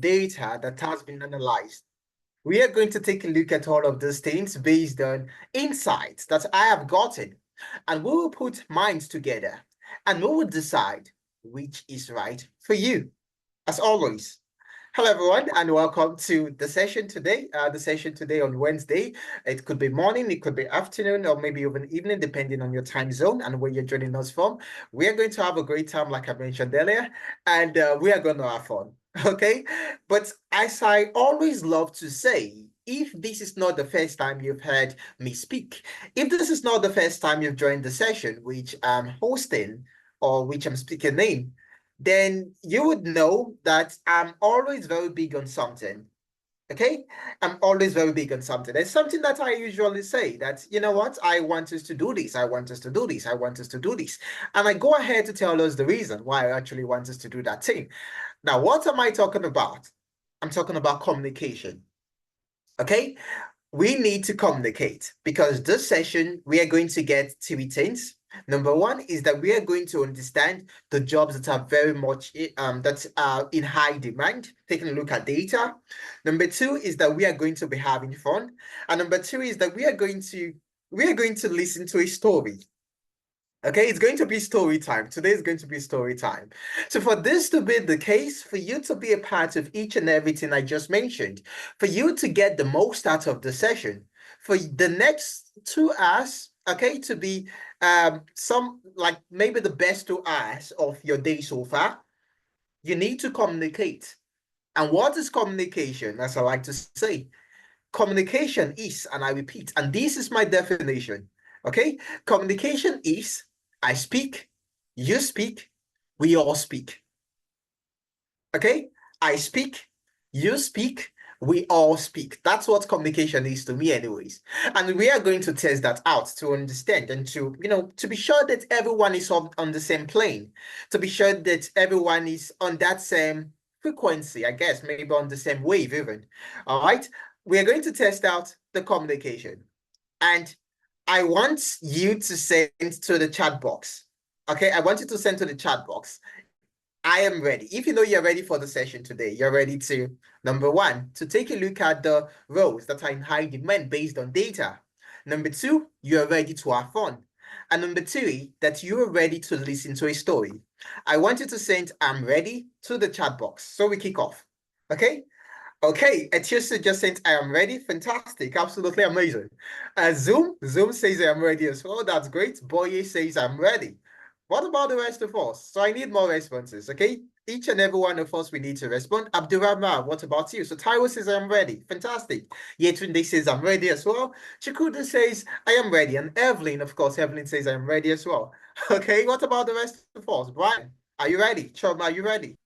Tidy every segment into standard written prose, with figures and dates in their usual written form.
data that has been analyzed. We are going to take a look at all of these things based on insights that I have gotten, and we will put minds together and we will decide which is right for you. As always, hello everyone, and welcome to the session today. The session today on Wednesday. It could be morning, it could be afternoon, or maybe even evening, depending on your time zone and where you're joining us from. We are going to have a great time, like I mentioned earlier, and we are going to have fun. Okay, but as I always love to say, if this is not the first time you've heard me speak, if this is not the first time you've joined the session which I'm hosting or which I'm speaking in, then you would know that I'm always very big on something. Okay, I'm always very big on something. It's something that I usually say that, you know what, I want us to do this, I want us to do this, I want us to do this. And I go ahead to tell us the reason why I actually want us to do that thing. Now, what am I talking about? I'm talking about communication. Okay, we need to communicate because this session we are going to get two things. Number one is that we are going to understand the jobs that are very much that are in high demand, taking a look at data. Number two is that we are going to be having fun. And number two is that we are going to listen to a story. Okay, it's going to be story time. Today is going to be story time. So for this to be the case, for you to be a part of each and everything I just mentioned, for you to get the most out of the session, for the next 2 hours, okay, to be some like maybe the best 2 hours of your day so far, you need to communicate. And what is communication? As I like to say, communication is, and I repeat, and this is my definition. Okay, communication is I speak, you speak, we all speak. Okay, I speak, you speak, we all speak. That's what communication is to me, anyways. And we are going to test that out to understand and to, to be sure that everyone is on the same plane, to be sure that everyone is on that same frequency, I guess, maybe on the same wave, even. All right, we are going to test out the communication. And I want you to send to the chat box. Okay, I want you to send to the chat box. I am ready. If you know you're ready for the session today, you're ready to, number one, to take a look at the roles that are in high demand based on data. Number two, you're ready to have fun. And number three, that you're ready to listen to a story. I want you to send I'm ready to the chat box. So we kick off. Okay? Okay, Etiusa just sent I am ready. Fantastic, absolutely amazing. Zoom says I am ready as well. That's great. Boye says I'm ready. What about the rest of us? So I need more responses, okay? Each and every one of us, we need to respond. Abdurrahman, what about you? So Taiwo says I'm ready. Fantastic. Yetunde says I'm ready as well. Chikuda says I am ready. And Evelyn, of course, Evelyn says I'm ready as well. Okay, what about the rest of us? Brian, are you ready? Choma, are you ready?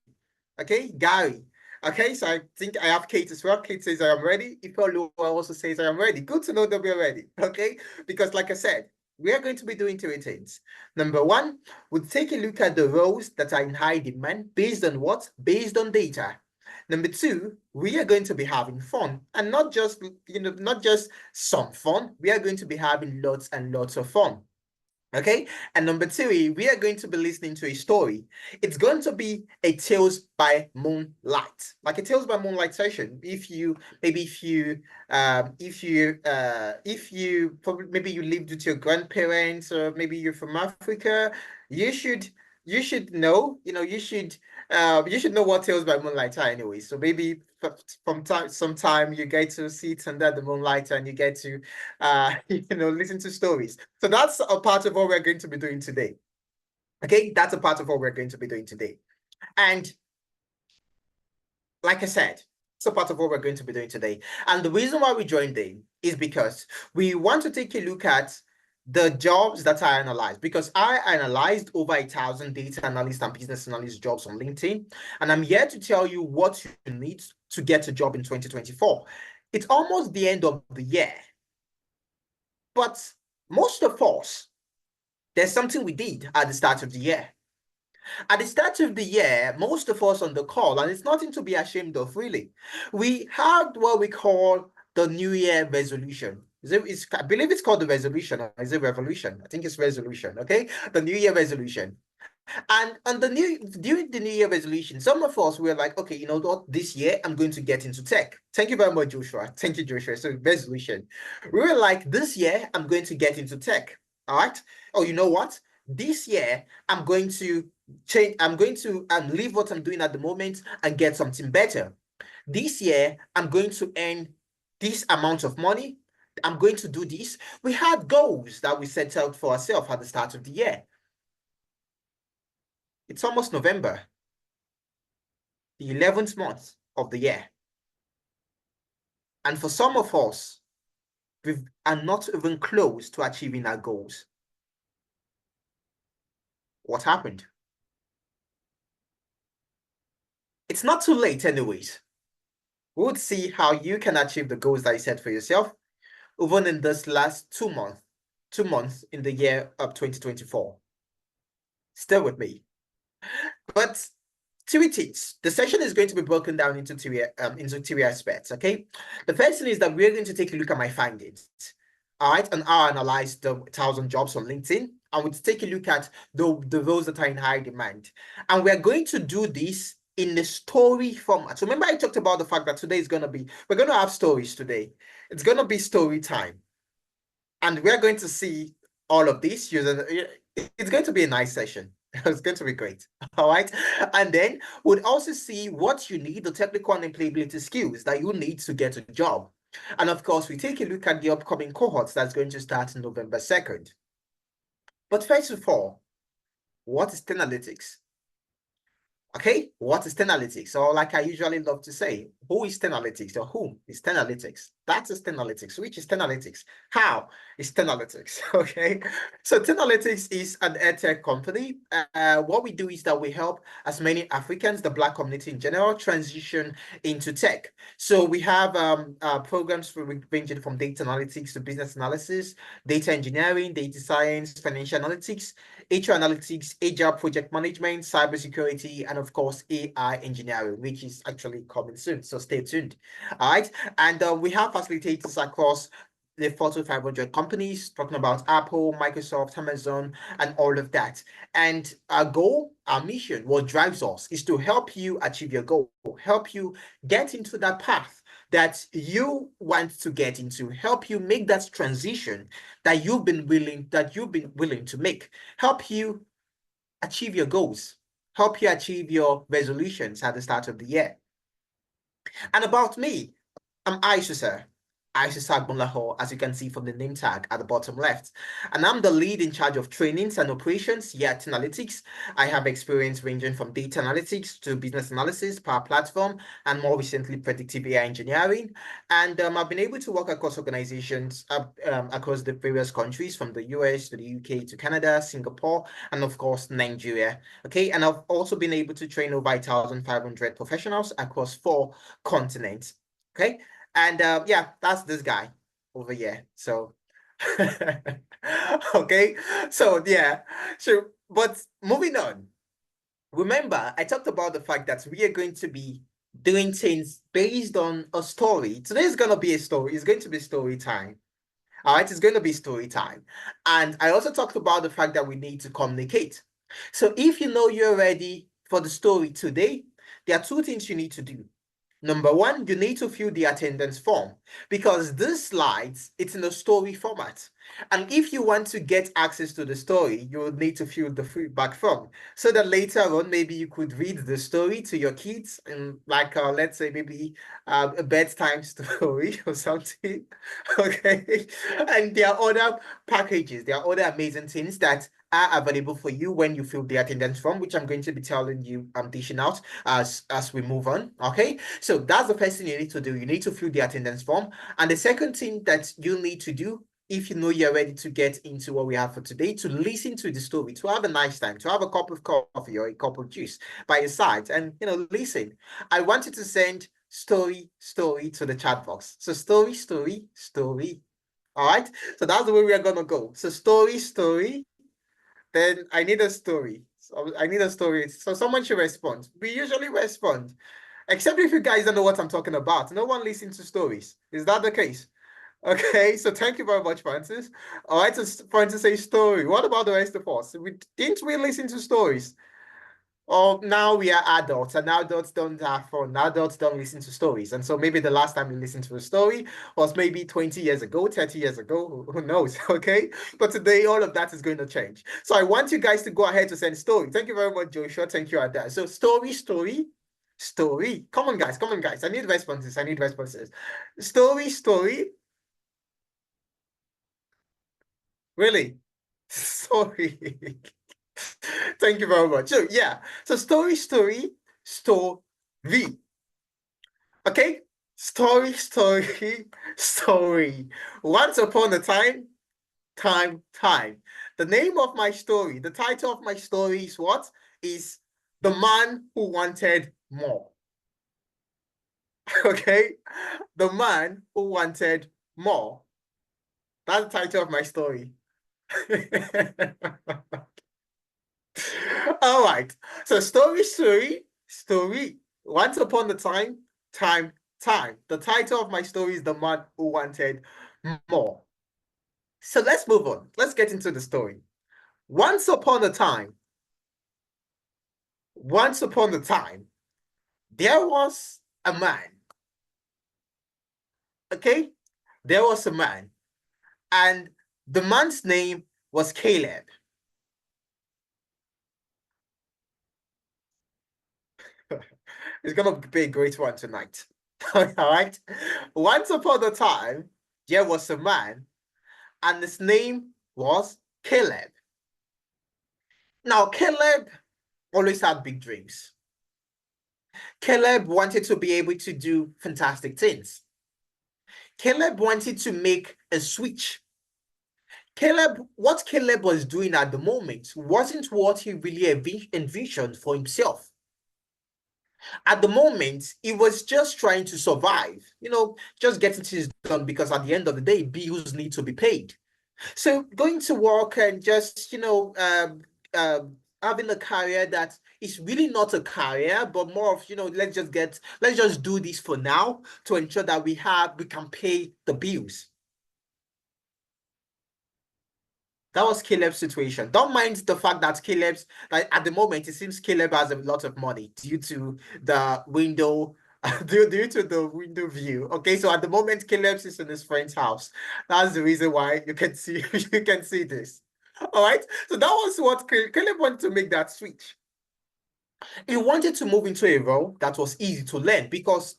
Okay, Gary. Okay, so I think I have Kate as well. Kate says I am ready. Ifeolu also says I am ready. Good to know that we're ready. Okay, because like I said, we are going to be doing two things. Number one, we'll take a look at the roles that are in high demand based on what? Based on data. Number two, we are going to be having fun and not just, not just some fun. We are going to be having lots and lots of fun. Okay, and number three, we are going to be listening to a story. It's going to be a Tales by Moonlight, like a Tales by Moonlight session. If you probably maybe you lived with your grandparents or maybe you're from Africa, you should you should know, you should know what Tales by Moonlight are anyway. So maybe from time sometime you get to sit under the moonlight and you get to listen to stories. So that's a part of what we're going to be doing today. Okay, that's a part of what we're going to be doing today. And like I said, it's a part of what we're going to be doing today. And the reason why we joined in is because we want to take a look at the jobs that I analyzed, because I analyzed over 1,000 data analyst and business analyst jobs on LinkedIn. And I'm here to tell you what you need to get a job in 2024. It's almost the end of the year. But most of us, there's something we did at the start of the year. At the start of the year, most of us on the call, and it's nothing to be ashamed of, really, we had what we call the New Year resolution. I believe it's called the resolution, or is it revolution? I think it's resolution, okay? The New Year resolution. And on the during the New Year resolution, some of us were like, okay, you know what? This year I'm going to get into tech. Thank you very much, Joshua. Thank you, Joshua. So resolution. We were like, this year I'm going to get into tech. All right. Oh, you know what? This year I'm going to change. I'm going to leave what I'm doing at the moment and get something better. This year I'm going to earn this amount of money. I'm going to do this. We had goals that we set out for ourselves at the start of the year. It's almost November, the 11th month of the year. And for some of us, we are not even close to achieving our goals. What happened? It's not too late anyways. We'll see how you can achieve the goals that you set for yourself, even in this last 2 months in the year of 2024. Stay with me. But three things. The session is going to be broken down into three aspects. Okay. The first thing is that we're going to take a look at my findings. All right, and I'll analyze the 1,000 jobs on LinkedIn. And we'll take a look at the roles that are in high demand. And we're going to do this in the story format. So remember, I talked about the fact that today is we're going to have stories today. It's going to be story time. And we're going to see all of this using, it's going to be a nice session. It's going to be great. All right. And then we'll also see what you need, the technical and employability skills that you need to get a job. And of course, we take a look at the upcoming cohorts that's going to start on November 2nd. But first of all, what is analytics? Okay, what is analytics? Or like I usually love to say, who is analytics or whom is analytics? That is analytics. Which is analytics? How is analytics? Okay, so analytics is an edtech company. What we do is that we help as many Africans, the Black community in general, transition into tech. So we have programs ranging from data analytics to business analysis, data engineering, data science, financial analytics, HR analytics, agile project management, cybersecurity, and of course, AI engineering, which is actually coming soon. So stay tuned. All right. And we have facilitators across the Fortune 500 companies, talking about Apple, Microsoft, Amazon, and all of that. And our goal, our mission, what drives us is to help you achieve your goal, help you get into that path that you want to get into, help you make that transition that you've been willing to make, help you achieve your goals, help you achieve your resolutions at the start of the year. And about me, I'm Aisha, sir. Aisha Sagbonlaho, as you can see from the name tag at the bottom left. And I'm the lead in charge of trainings and operations here at Analytics. I have experience ranging from data analytics to business analysis, Power Platform, and more recently, predictive AI engineering. And I've been able to work across organizations across the various countries, from the US to the UK to Canada, Singapore, and of course, Nigeria. Okay, and I've also been able to train over 1,500 professionals across 4 continents. Okay, and yeah, that's this guy over here. So okay, so yeah, sure. But moving on, remember, I talked about the fact that we are going to be doing things based on a story. Today is going to be a story. It's going to be story time. All right, it's going to be story time. And I also talked about the fact that we need to communicate. So if you know you're ready for the story today, there are 2 things you need to do. Number one, you need to fill the attendance form, because this slides, it's in a story format. And if you want to get access to the story, you will need to fill the feedback form, so that later on, maybe you could read the story to your kids, and like, let's say maybe a bedtime story or something. Okay. And there are other packages, there are other amazing things that are available for you when you fill the attendance form, which I'm going to be telling you, I'm dishing out as we move on. Okay, so that's the first thing you need to do. You need to fill the attendance form. And the second thing that you need to do, if you know you're ready to get into what we have for today, to listen to the story, to have a nice time, to have a cup of coffee or a cup of juice by your side, and listen. I want you to send story to the chat box. So story. All right, so that's the way we are gonna go. So story, then I need a story. So I need a story. So someone should respond. We usually respond, except if you guys don't know what I'm talking about. No one listens to stories. Is that the case? Okay, so thank you very much, Francis. All right, so Francis says story. What about the rest of us? Didn't we listen to stories? Oh, now we are adults, and adults don't have fun. Adults don't listen to stories. And so maybe the last time you listened to a story was maybe 20 years ago, 30 years ago, who knows? Okay. But today, all of that is going to change. So I want you guys to go ahead to send story. Thank you very much, Joshua. Thank you, Ada. So story. Come on, guys. Come on, guys. I need responses. I need responses. Story. Really? Sorry. Thank you very much. So yeah. So story. Okay? Story. Once upon a time. The name of my story, the title of my story is what? Is The Man Who Wanted More. Okay? The Man Who Wanted More. That's the title of my story. All right. So story. Once upon a time. The title of my story is The Man Who Wanted More. So let's move on. Let's get into the story. Once upon a time, once upon a time, there was a man. Okay? There was a man. And the man's name was Caleb. It's gonna be a great one tonight. All right. Once upon a time, there was a man, and his name was Caleb. Now, Caleb always had big dreams. Caleb wanted to be able to do fantastic things. Caleb wanted to make a switch. What Caleb was doing at the moment wasn't what he really envisioned for himself. At the moment, he was just trying to survive, just getting things done because at the end of the day, bills need to be paid. So going to work and just, having a career that is really not a career, but more of, let's just do this for now to ensure that we can pay the bills. That was Caleb's situation. Don't mind the fact that like at the moment, it seems Caleb has a lot of money due to the window, due to the window view. Okay, so at the moment, Caleb is in his friend's house. That's the reason why you can see you can see this. All right, so that was what Caleb wanted to make that switch. He wanted to move into a role that was easy to learn because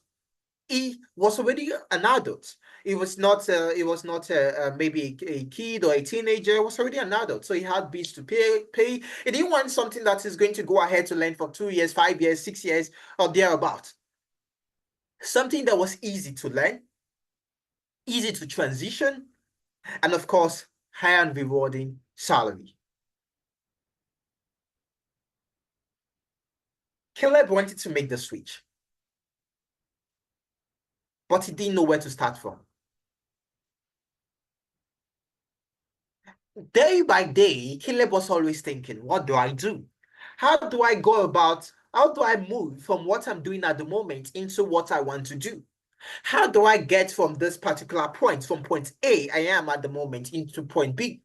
he was already an adult. He was not maybe a kid or a teenager. He was already an adult, so he had bills to pay. He didn't want something that is going to go ahead to learn for 2 years, 5 years, 6 years, or thereabout. Something that was easy to learn, easy to transition, and of course, high and rewarding salary. Caleb wanted to make the switch, but he didn't know where to start from. Day by day, Caleb was always thinking, what do I do? How do I move from what I'm doing at the moment into what I want to do? How do I get from this particular point, from point A I am at the moment, into point B?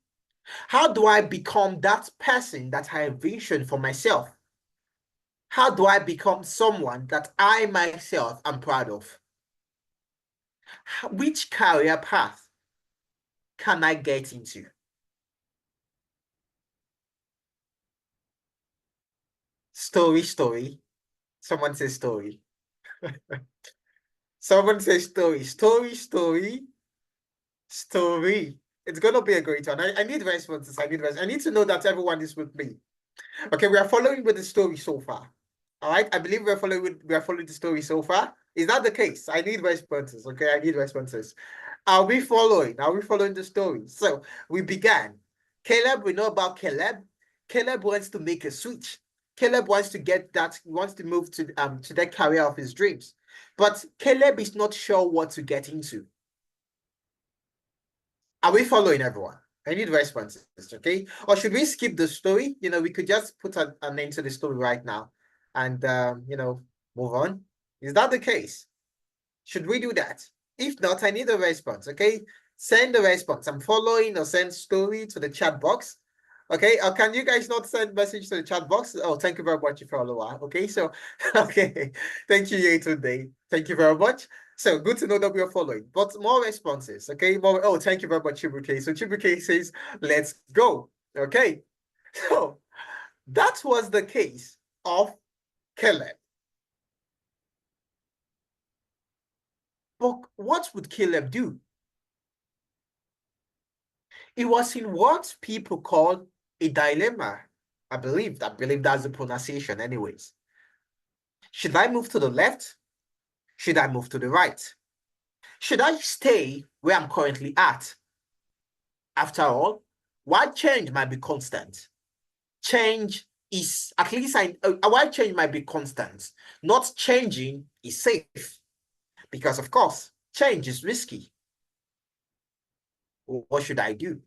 How do I become that person that I envision for myself? How do I become someone that I myself am proud of? Which career path can I get into? Story. Someone says story. Someone says story. It's gonna be a great one. I need responses. I need to know that everyone is with me. Okay, we are following with the story so far. All right, I believe we are following the story so far. Is that the case? I need responses. Okay, I need responses. Are we following? Are we following the story? So we began. Caleb, we know about Caleb. Caleb wants to make a switch. Caleb wants to get that, he wants to move to that career of his dreams. But Caleb is not sure what to get into. Are we following everyone? I need responses, okay? Or should we skip the story? We could just put an end to the story right now and, move on. Is that the case? Should we do that? If not, I need a response, okay? Send the response. I'm following or send story to the chat box. Okay, can you guys not send message to the chat box? Oh, thank you very much, follower. Okay, so okay, thank you, today. Thank you very much. So good to know that we are following, but more responses. Okay, more. Oh, thank you very much, Chibuke. So Chibuke says, "Let's go." Okay, so that was the case of Caleb. But what would Caleb do? It was in what people call a dilemma. I believe that's the pronunciation, anyways. Should I move to the left? Should I move to the right? Should I stay where I'm currently at? After all, why change might be constant? Change is, at least why change might be constant. Not changing is safe. Because, of course, change is risky. What should I do?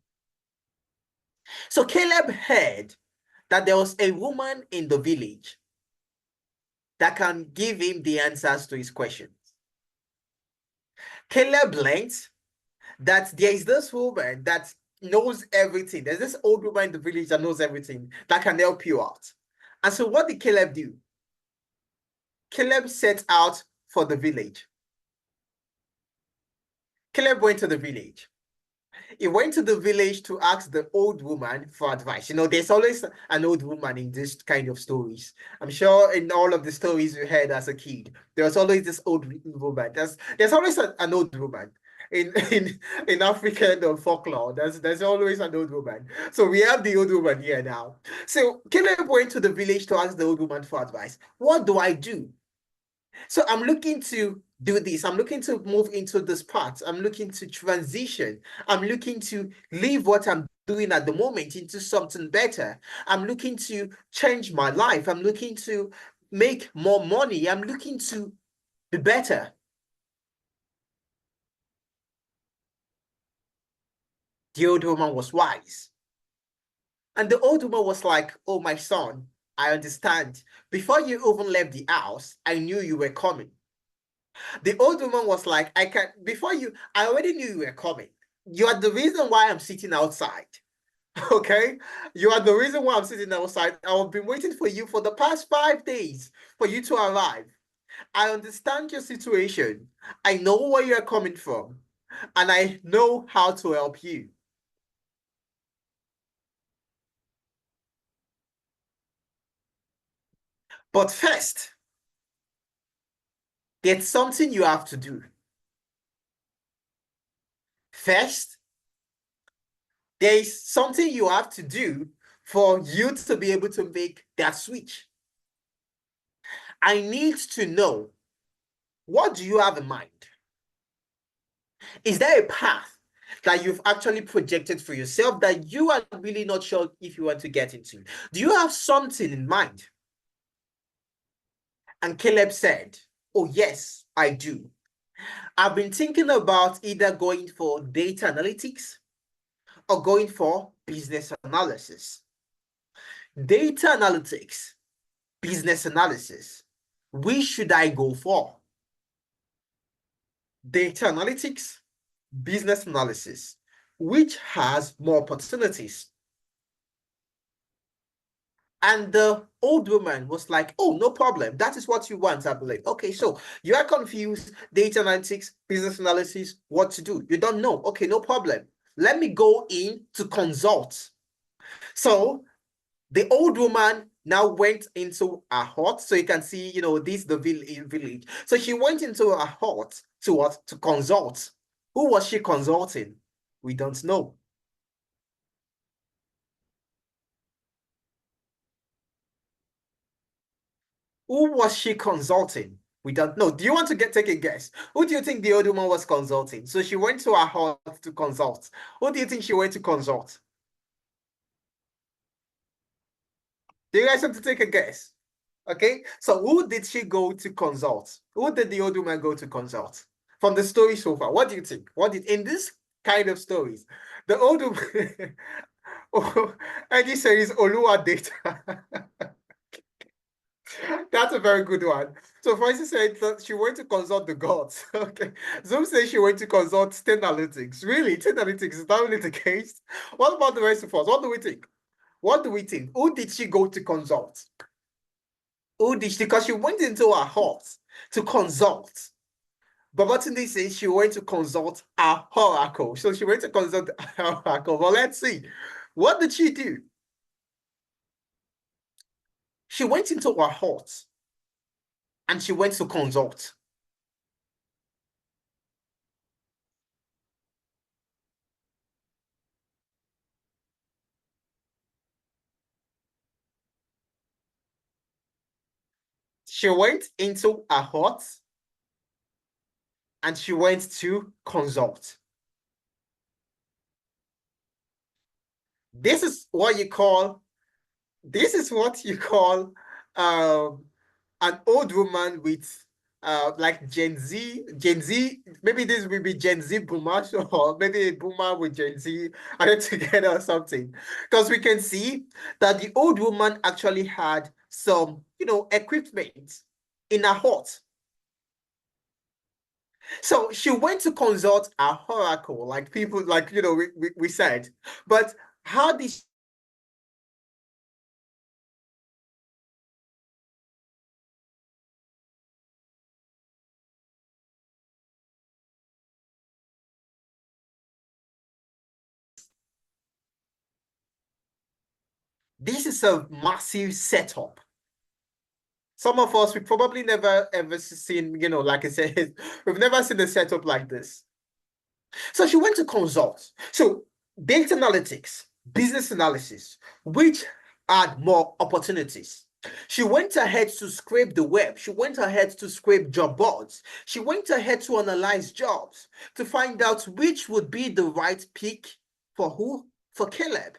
So Caleb heard that there was a woman in the village that can give him the answers to his questions. Caleb learned that there is this woman that knows everything. There's this old woman in the village that knows everything that can help you out. And so what did Caleb do? Caleb set out for the village. Caleb went to the village. He went to the village to ask the old woman for advice. There's always an old woman in this kind of stories. I'm sure in all of the stories you heard as a kid, there was always this old woman. There's always an old woman. In African folklore, there's always an old woman. So we have the old woman here now. So Caleb went to the village to ask the old woman for advice. What do I do? So I'm looking to do this. I'm looking to move into this part. I'm looking to transition. I'm looking to leave what I'm doing at the moment into something better. I'm looking to change my life. I'm looking to make more money. I'm looking to be better. The old woman was wise. And the old woman was like, "Oh, my son, I understand. Before you even left the house, I knew you were coming." The old woman was like, I already knew you were coming. You are the reason why I'm sitting outside. Okay? You are the reason why I'm sitting outside. I've been waiting for you for the past 5 days for you to arrive. I understand your situation. I know where you're coming from. And I know how to help you. But first, there's something you have to do. First, there is something you have to do for you to be able to make that switch. I need to know, what do you have in mind? Is there a path that you've actually projected for yourself that you are really not sure if you want to get into? Do you have something in mind? And Caleb said, "Oh, yes, I do. I've been thinking about either going for data analytics or going for business analysis. Data analytics, business analysis. Which should I go for? Data analytics, business analysis. Which has more opportunities?" And the old woman was like, "Oh, no problem. That is what you want, I believe. Okay, so you are confused, data analytics, business analysis, what to do. You don't know. Okay, no problem. Let me go in to consult." So the old woman now went into a hut. So you can see, this the village. So she went into a hut to what? To consult. Who was she consulting? We don't know. Who was she consulting? We don't know. Do you want to take a guess? Who do you think the old woman was consulting? So she went to her hut to consult. Who do you think she went to consult? Do you guys want to take a guess? Okay. So who did she go to consult? Who did the old woman go to consult? From the story so far, what do you think? What did in this kind of stories, the old woman? Oh, and he says Olua data. That's a very good one. So Francis said that she went to consult the gods. Okay. Zoom says she went to consult Ten Analytics. Really? Ten Analytics is that really the case? What about the rest of us? What do we think? What do we think? Who did she go to consult? Who did she? Because she went into her house to consult. Babatunde says she went to consult her oracle. So she went to consult her oracle. Well, let's see. What did she do? She went into her house and she went to consult. She went into her hut and she went to consult. This is what you call this is what you call an old woman with like Gen Z, maybe this will be Gen Z boomer, or maybe a boomer with Gen Z added together or something. Because we can see that the old woman actually had some, equipment in her hut. So she went to consult a oracle, like people, like, we said. But how did this is a massive setup. Some of us, we probably never ever seen, like I said, we've never seen a setup like this. So she went to consult. So data analytics, business analysis, which had more opportunities. She went ahead to scrape the web. She went ahead to scrape job boards. She went ahead to analyze jobs to find out which would be the right pick for who? For Caleb.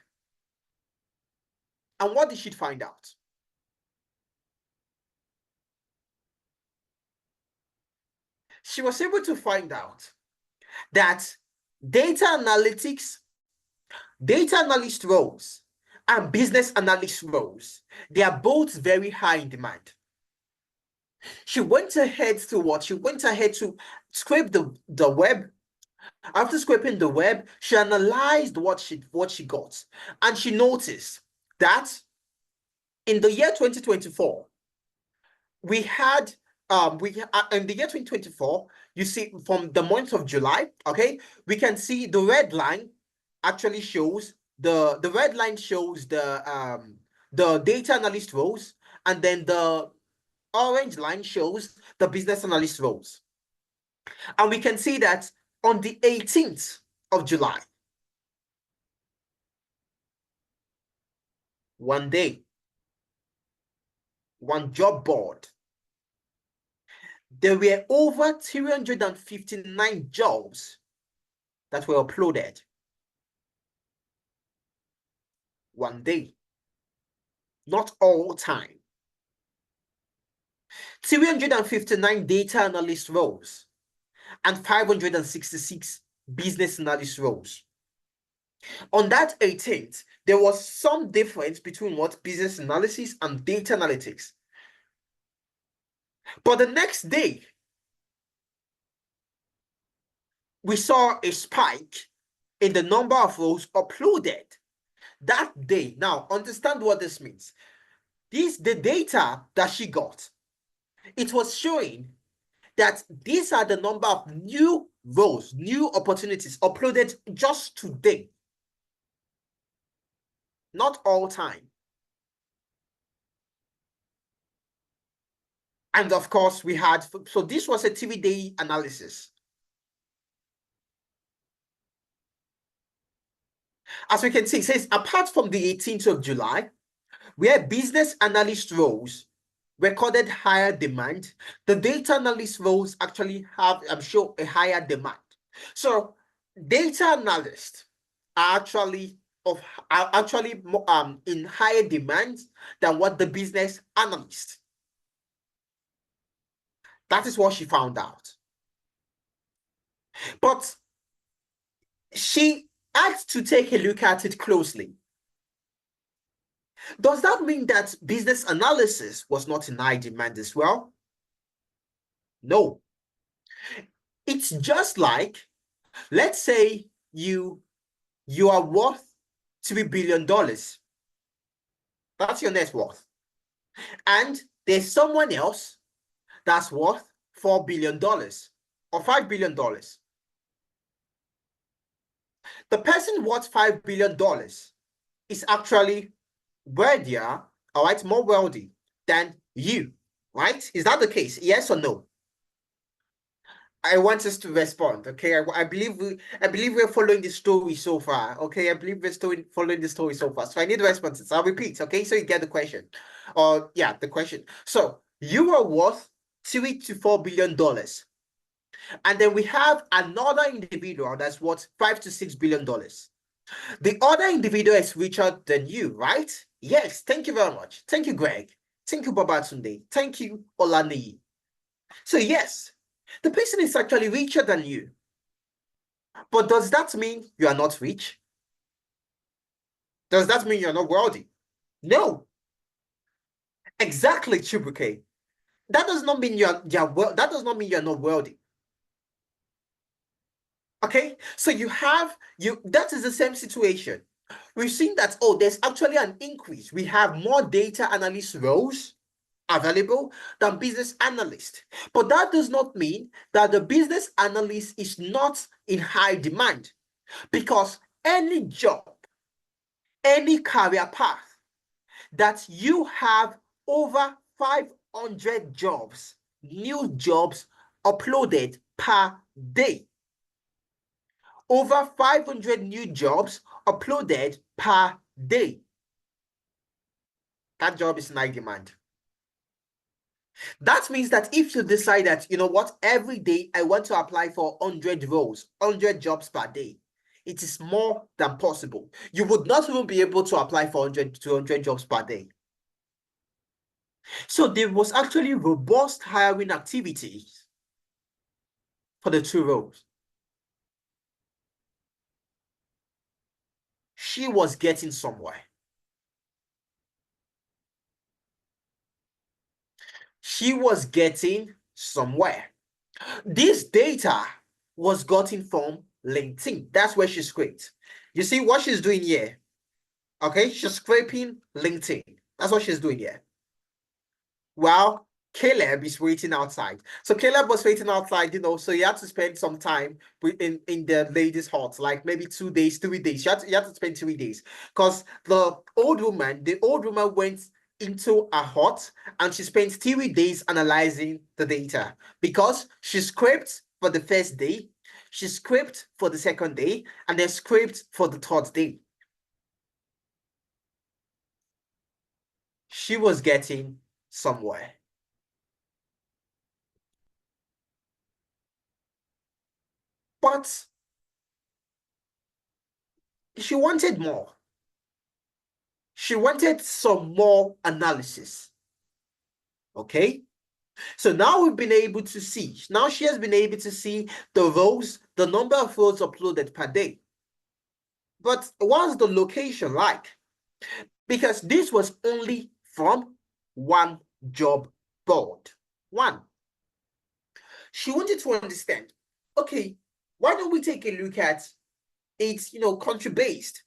And what did she find out? She was able to find out that data analytics, data analyst roles, and business analyst roles, they are both very high in demand. She went ahead to what? She went ahead to scrape the web. After scraping the web, she analyzed what she got. And she noticed that in the year 2024, we had in the year 2024, you see from the month of July, okay, we can see the red line actually shows the red line shows the data analyst roles, and then the orange line shows the business analyst roles. And we can see that on the 18th of July, one day, one job board, there were over 359 jobs that were uploaded one day, not all time. 359 data analyst roles and 566 business analyst roles. On that 18th, there was some difference between what business analysis and data analytics. But the next day, we saw a spike in the number of roles uploaded that day. Now, understand what this means. The data that she got, it was showing that these are the number of new roles, new opportunities uploaded just today, not all time. And of course, we had, so this was a 3-day analysis. As we can see, it says, apart from the 18th of July, where business analyst roles recorded higher demand, the data analyst roles actually have, I'm sure, a higher demand. So data analysts are actually in higher demand than what the business analyst. That is what she found out. But she had to take a look at it closely. Does that mean that business analysis was not in high demand as well? No. It's just like, let's say you are worth $3 billion. That's your net worth. And there's someone else that's worth $4 billion or $5 billion. The person worth $5 billion is actually wealthier, all right, more wealthy than you, right? Is that the case? Yes or no? I want us to respond. Okay, I believe we're following the story so far. Okay, I believe we're following the story so far. So I need responses. I'll repeat. Okay, so you get the question, or yeah, the question. So you are worth $3 to $4 billion, and then we have another individual that's worth $5 to $6 billion. The other individual is richer than you, right? Yes. Thank you very much. Thank you, Greg. Thank you, Babatunde. Thank you, Olani. So yes, the person is actually richer than you. But does that mean you are not rich? Does that mean you're not wealthy? No. Exactly, Chibuke. That does not mean that does not mean you're not wealthy. Okay? So that is the same situation. We've seen that, oh, there's actually an increase. We have more data analyst roles available than business analyst. But that does not mean that the business analyst is not in high demand, because any job, any career path that you have over 500 jobs, new jobs uploaded per day, over 500 new jobs uploaded per day, that job is in high demand. That means that if you decide that, you know what, every day I want to apply for 100 roles, 100 jobs per day, it is more than possible. You would not even be able to apply for 100 to 200 jobs per day. So there was actually robust hiring activities for the two roles. She was getting somewhere. She was getting somewhere. This data was gotten from LinkedIn. That's where she scraped. You see what she's doing here? Okay, she's scraping LinkedIn. That's what she's doing here. Well, Caleb is waiting outside. So Caleb was waiting outside, so he had to spend some time in the ladies' hut, like maybe 2 days, 3 days. You had to spend 3 days, because the old woman went into a hut and she spent 3 days analyzing the data, because she scraped for the first day, she scraped for the second day, and then scraped for the third day. She was getting somewhere. But she wanted more. She wanted some more analysis. Okay. So now we've been able to see, now she has been able to see the rows, the number of rows uploaded per day. But what's the location like? Because this was only from one job board. One. She wanted to understand, okay, why don't we take a look at it, country based?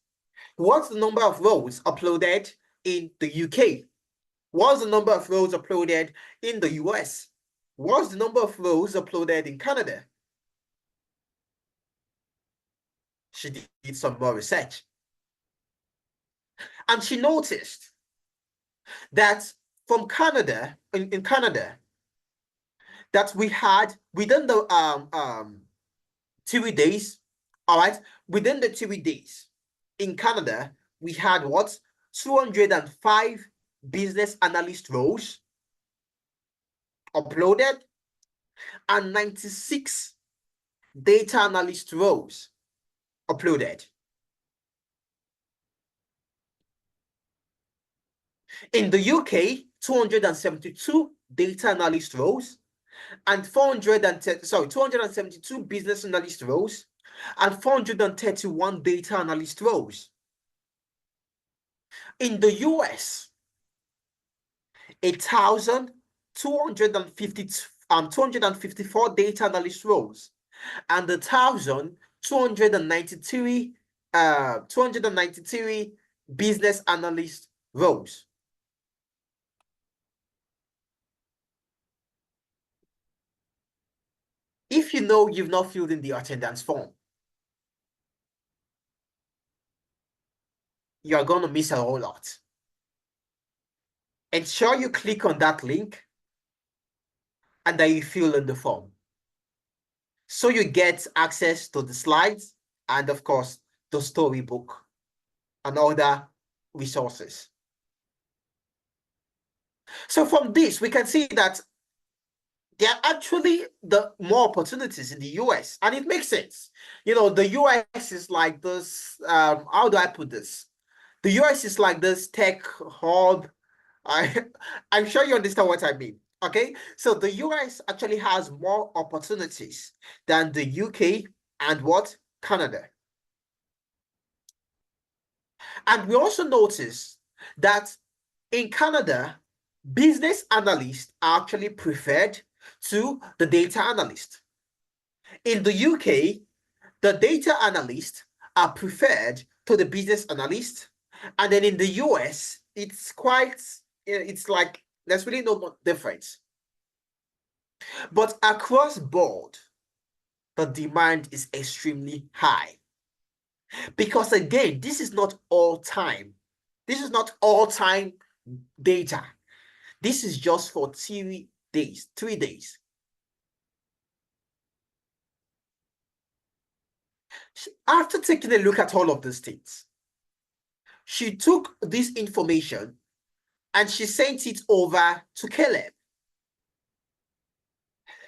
What's the number of rows uploaded in the UK? What's the number of rows uploaded in the US? What's the number of rows uploaded in Canada? She did some more research. And she noticed that from Canada, in Canada, that we had within the 3 days, all right, within the 3 days in Canada, we had what? 205 business analyst roles uploaded and 96 data analyst roles uploaded. In the UK, 272 data analyst roles and 272 business analyst roles and 431 data analyst roles. In the US, 1,250 254 data analyst roles and 1,293 293 business analyst roles. If you know you've not filled in the attendance form, you're going to miss a whole lot. Ensure you click on that link and that you fill in the form, so you get access to the slides and, of course, the storybook and other resources. So from this, we can see that there are actually more opportunities in the US, and it makes sense. You know, the US is like this, how do I put this? The US is like this tech hub. I, I'm sure you understand what I mean. Okay, so the US actually has more opportunities than the UK and what? Canada. And we also notice that in Canada, business analysts are actually preferred to the data analyst. In the UK, the data analysts are preferred to the business analyst. And then in the US, it's like there's really no difference. But across board, the demand is extremely high. Because again, this is not all time. This is not all time data. This is just for 3 days, 3 days. After taking a look at all of these things, she took this information and she sent it over to Caleb.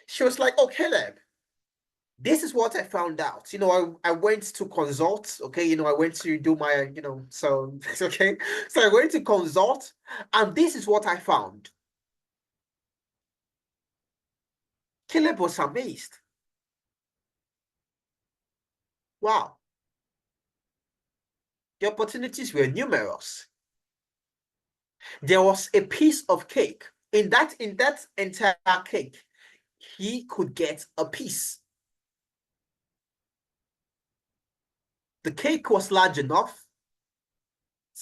She was like, oh, Caleb, this is what I found out. You know, I went to consult, okay? You know, I went to do my, so it's okay. So I went to consult, and this is what I found. Caleb was amazed. Wow. The opportunities were numerous. There was a piece of cake. In that entire cake, he could get a piece. The cake was large enough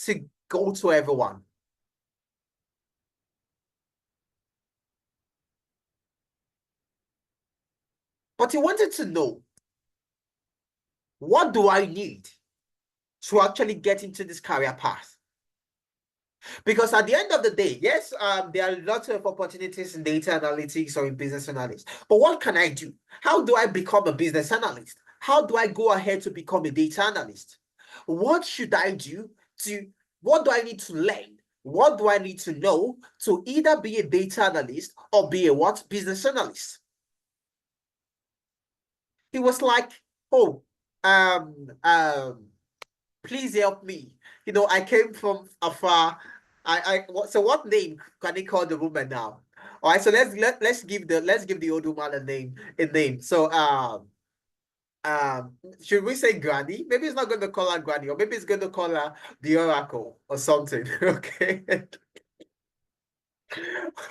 to go to everyone. But he wanted to know, what do I need to actually get into this career path? Because at the end of the day, yes, there are lots of opportunities in data analytics or in business analyst. But what can I do? How do I become a business analyst? How do I go ahead to become a data analyst? What should I do what do I need to learn? What do I need to know to either be a data analyst or be a what? Business analyst? He was like, oh, um, um, please help me. You know, I came from afar. So what name can they call the woman now? All right, so let's give the old woman a name. So should we say Granny? Maybe it's not going to call her Granny, or maybe it's going to call her the Oracle or something. Okay.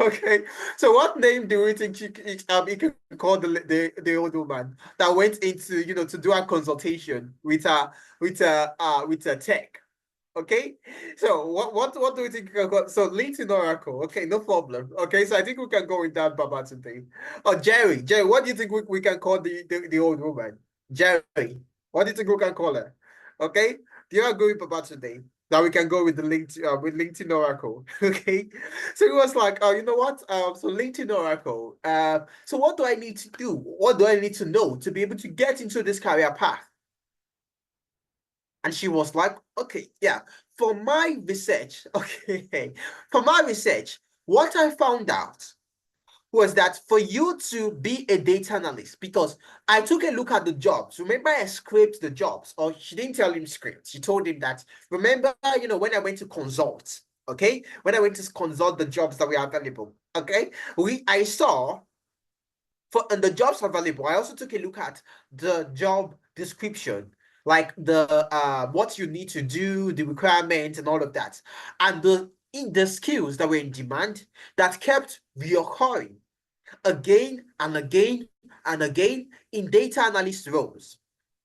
Okay. So what name do we think you can call the old woman that went into to do a consultation with a tech? Okay, so what do we think? So LinkedIn Oracle. Okay, no problem. Okay, so I think we can go with that Baba today. Oh, Jerry, what do you think we can call the old woman? Jerry, what do you think we can call her? Okay, do you agree with Baba today? That we can go with the LinkedIn Oracle. Okay, so it was like, oh, you know what? So LinkedIn Oracle. So what do I need to do? What do I need to know to be able to get into this career path? And she was like, okay, yeah, for my research, okay, for my research, what I found out was that for you to be a data analyst, because I took a look at the jobs. Remember, I scraped the jobs, or she didn't tell him script. She told him that, remember, when I went to consult, okay, when I went to consult the jobs that were available, okay, I saw and the jobs available. I also took a look at the job description. like the what you need to do, the requirements, and all of that, and the skills that were in demand that kept reoccurring again and again and again in data analyst roles.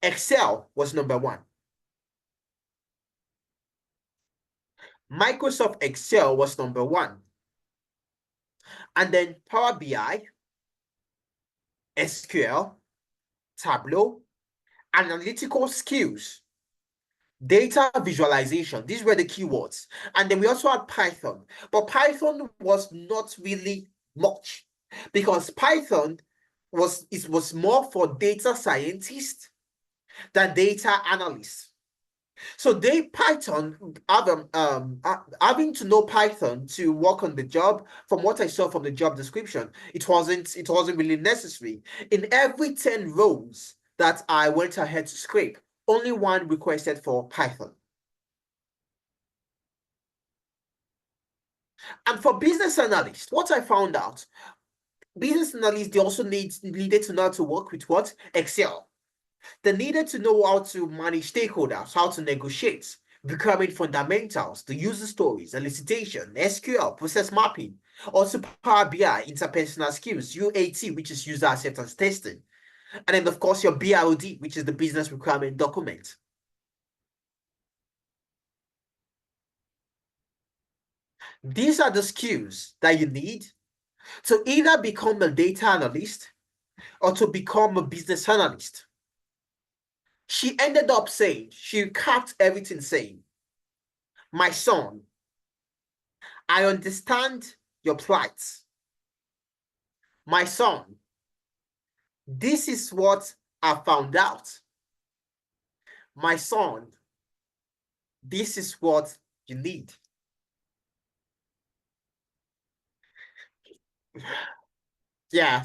Excel was number one. Microsoft Excel was number one. And then Power BI, SQL, Tableau, analytical skills, data visualization. These were the keywords. And then we also had Python. But Python was not really much because Python was more for data scientists than data analysts. So Python having to know Python to work on the job, from what I saw from the job description, it wasn't really necessary. In every 10 roles that I went ahead to scrape, only one requested for Python. And for business analysts, what I found out, business analysts, they also needed to know how to work with what? Excel. They needed to know how to manage stakeholders, how to negotiate, requirement fundamentals, the user stories, elicitation, SQL, process mapping, also Power BI, interpersonal skills, UAT, which is user acceptance testing, and then of course your BROD, which is the business requirement document. These are the skills that you need to either become a data analyst or to become a business analyst. She ended up saying, she capped everything saying, my son, I understand your plight. My son, this is what I found out. My son, this is what you need. Yeah,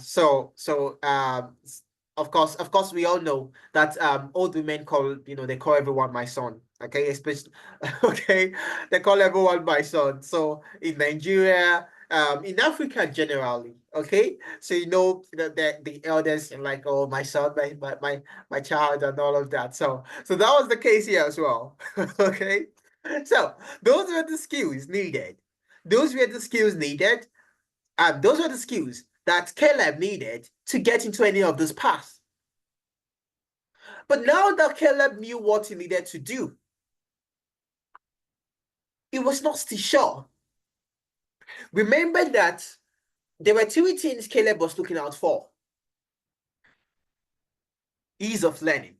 of course we all know that old women they call everyone my son. Okay, especially okay, they call everyone my son. So in Nigeria, in Africa generally, okay, so the elders are like, oh, my son, my child, and all of that. So that was the case here as well. Okay, so those were the skills needed. Those were the skills needed those are the skills that Caleb needed to get into any of this paths. But now that Caleb knew what he needed to do, he was not still sure. Remember that there were two things Caleb was looking out for: ease of learning,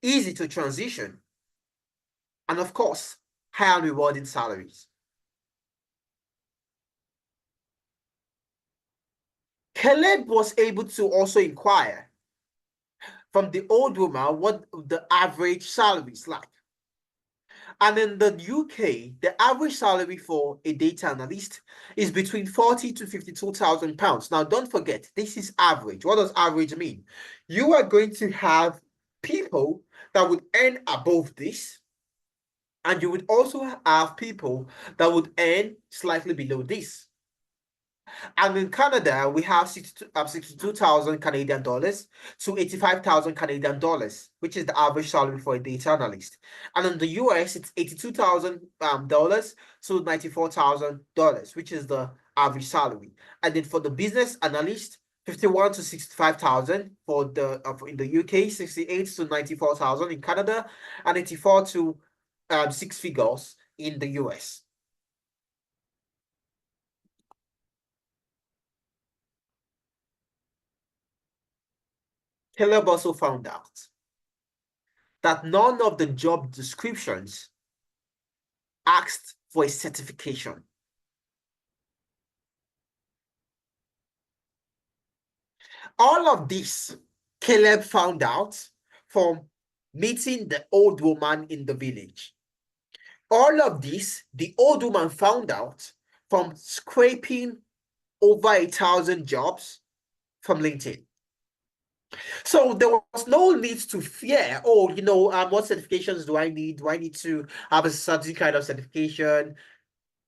easy to transition, and of course, high and rewarding salaries. Caleb was able to also inquire from the old woman what the average salary is like. And in the UK, the average salary for a data analyst is between 40 to 52,000 pounds. Now, don't forget, this is average. What does average mean? You are going to have people that would earn above this, and you would also have people that would earn slightly below this. And in Canada, we have 62,000 Canadian dollars to 85,000 Canadian dollars, which is the average salary for a data analyst. And in the US, it's $82,000 dollars to $94,000, which is the average salary. And then for the business analyst, 51 to 65,000 for the in the UK, 68 to 94,000 in Canada, and 84 to six figures in the US. Caleb also found out that none of the job descriptions asked for a certification. All of this, Caleb found out from meeting the old woman in the village. All of this, the old woman found out from scraping over 1,000 jobs from LinkedIn. So there was no need to fear, oh, what certifications do I need? Do I need to have a certain kind of certification?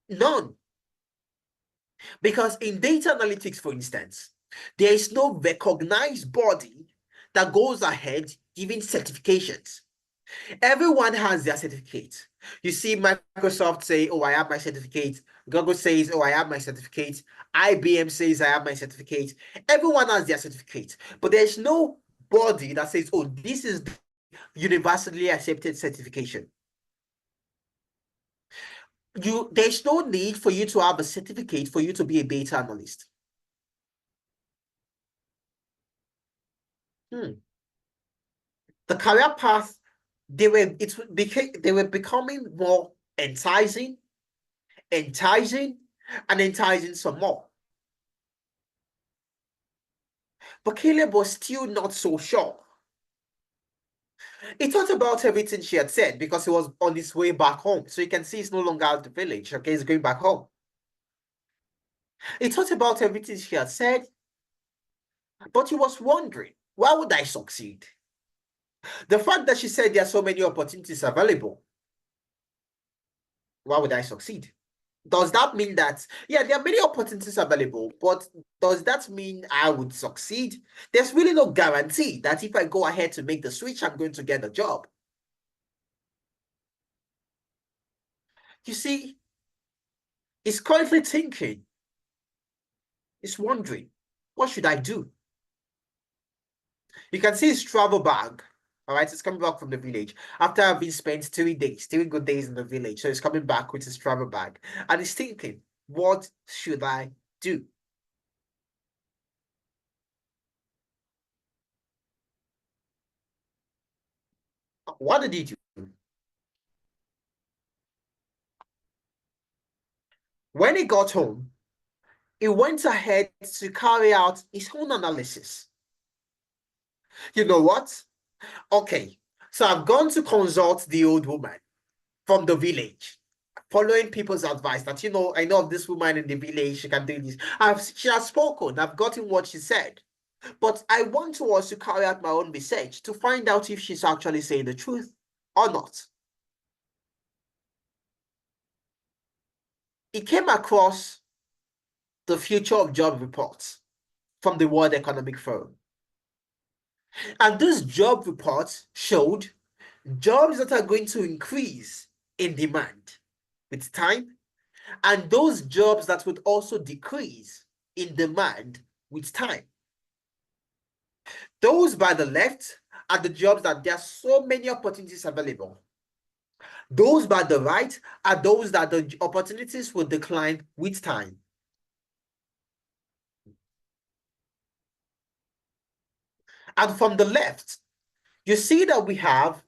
None. Because in data analytics, for instance, there is no recognized body that goes ahead giving certifications. Everyone has their certificate. You see Microsoft say, oh, I have my certificate. Google says, oh, I have my certificate. IBM says, I have my certificate. Everyone has their certificate. But there's no body that says, oh, this is universally accepted certification. There's no need for you to have a certificate for you to be a data analyst. The career path, they were becoming more enticing, enticing, and enticing some more. But Caleb was still not so sure. He thought about everything she had said because he was on his way back home. So you can see he's no longer at the village. Okay, he's going back home. He thought about everything she had said, but he was wondering, why would I succeed? The fact that she said there are so many opportunities available, why would I succeed? Does that mean that, yeah, there are many opportunities available, but does that mean I would succeed? There's really no guarantee that if I go ahead to make the switch, I'm going to get a job. You see, he's currently thinking, he's wondering, what should I do? You can see his travel bag. All right, he's coming back from the village after having spent 3 days, 3 good days in the village. So he's coming back with his travel bag and he's thinking, what should I do? What did he do? When he got home, he went ahead to carry out his own analysis. You know what? Okay, so I've gone to consult the old woman from the village, following people's advice that, I know of this woman in the village, she can do this. She has spoken, I've gotten what she said. But I want to also carry out my own research to find out if she's actually saying the truth or not. He came across the future of job reports from the World Economic Forum. And those job reports showed jobs that are going to increase in demand with time, and those jobs that would also decrease in demand with time. Those by the left are the jobs that there are so many opportunities available. Those by the right are those that the opportunities will decline with time. And from the left, you see that we have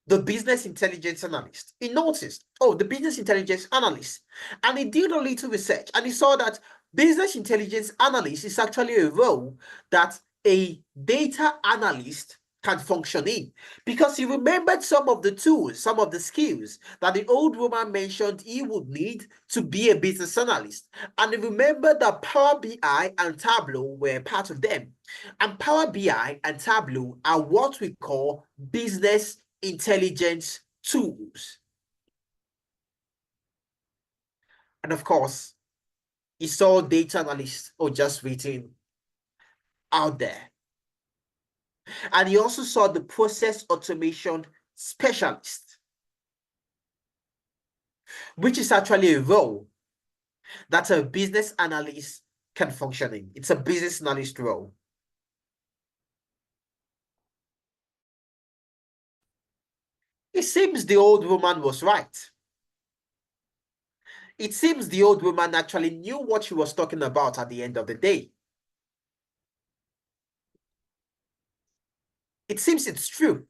the business intelligence analyst. He noticed, oh, the business intelligence analyst. And he did a little research and he saw that business intelligence analyst is actually a role that a data analyst can function in, because he remembered some of the tools, some of the skills that the old woman mentioned he would need to be a business analyst. And he remembered that Power BI and Tableau were part of them. And Power BI and Tableau are what we call business intelligence tools. And of course, he saw data analysts or just written out there. And he also saw the process automation specialist, which is actually a role that a business analyst can function in. It's a business analyst role. It seems the old woman was right. It seems the old woman actually knew what she was talking about at the end of the day. It seems it's true.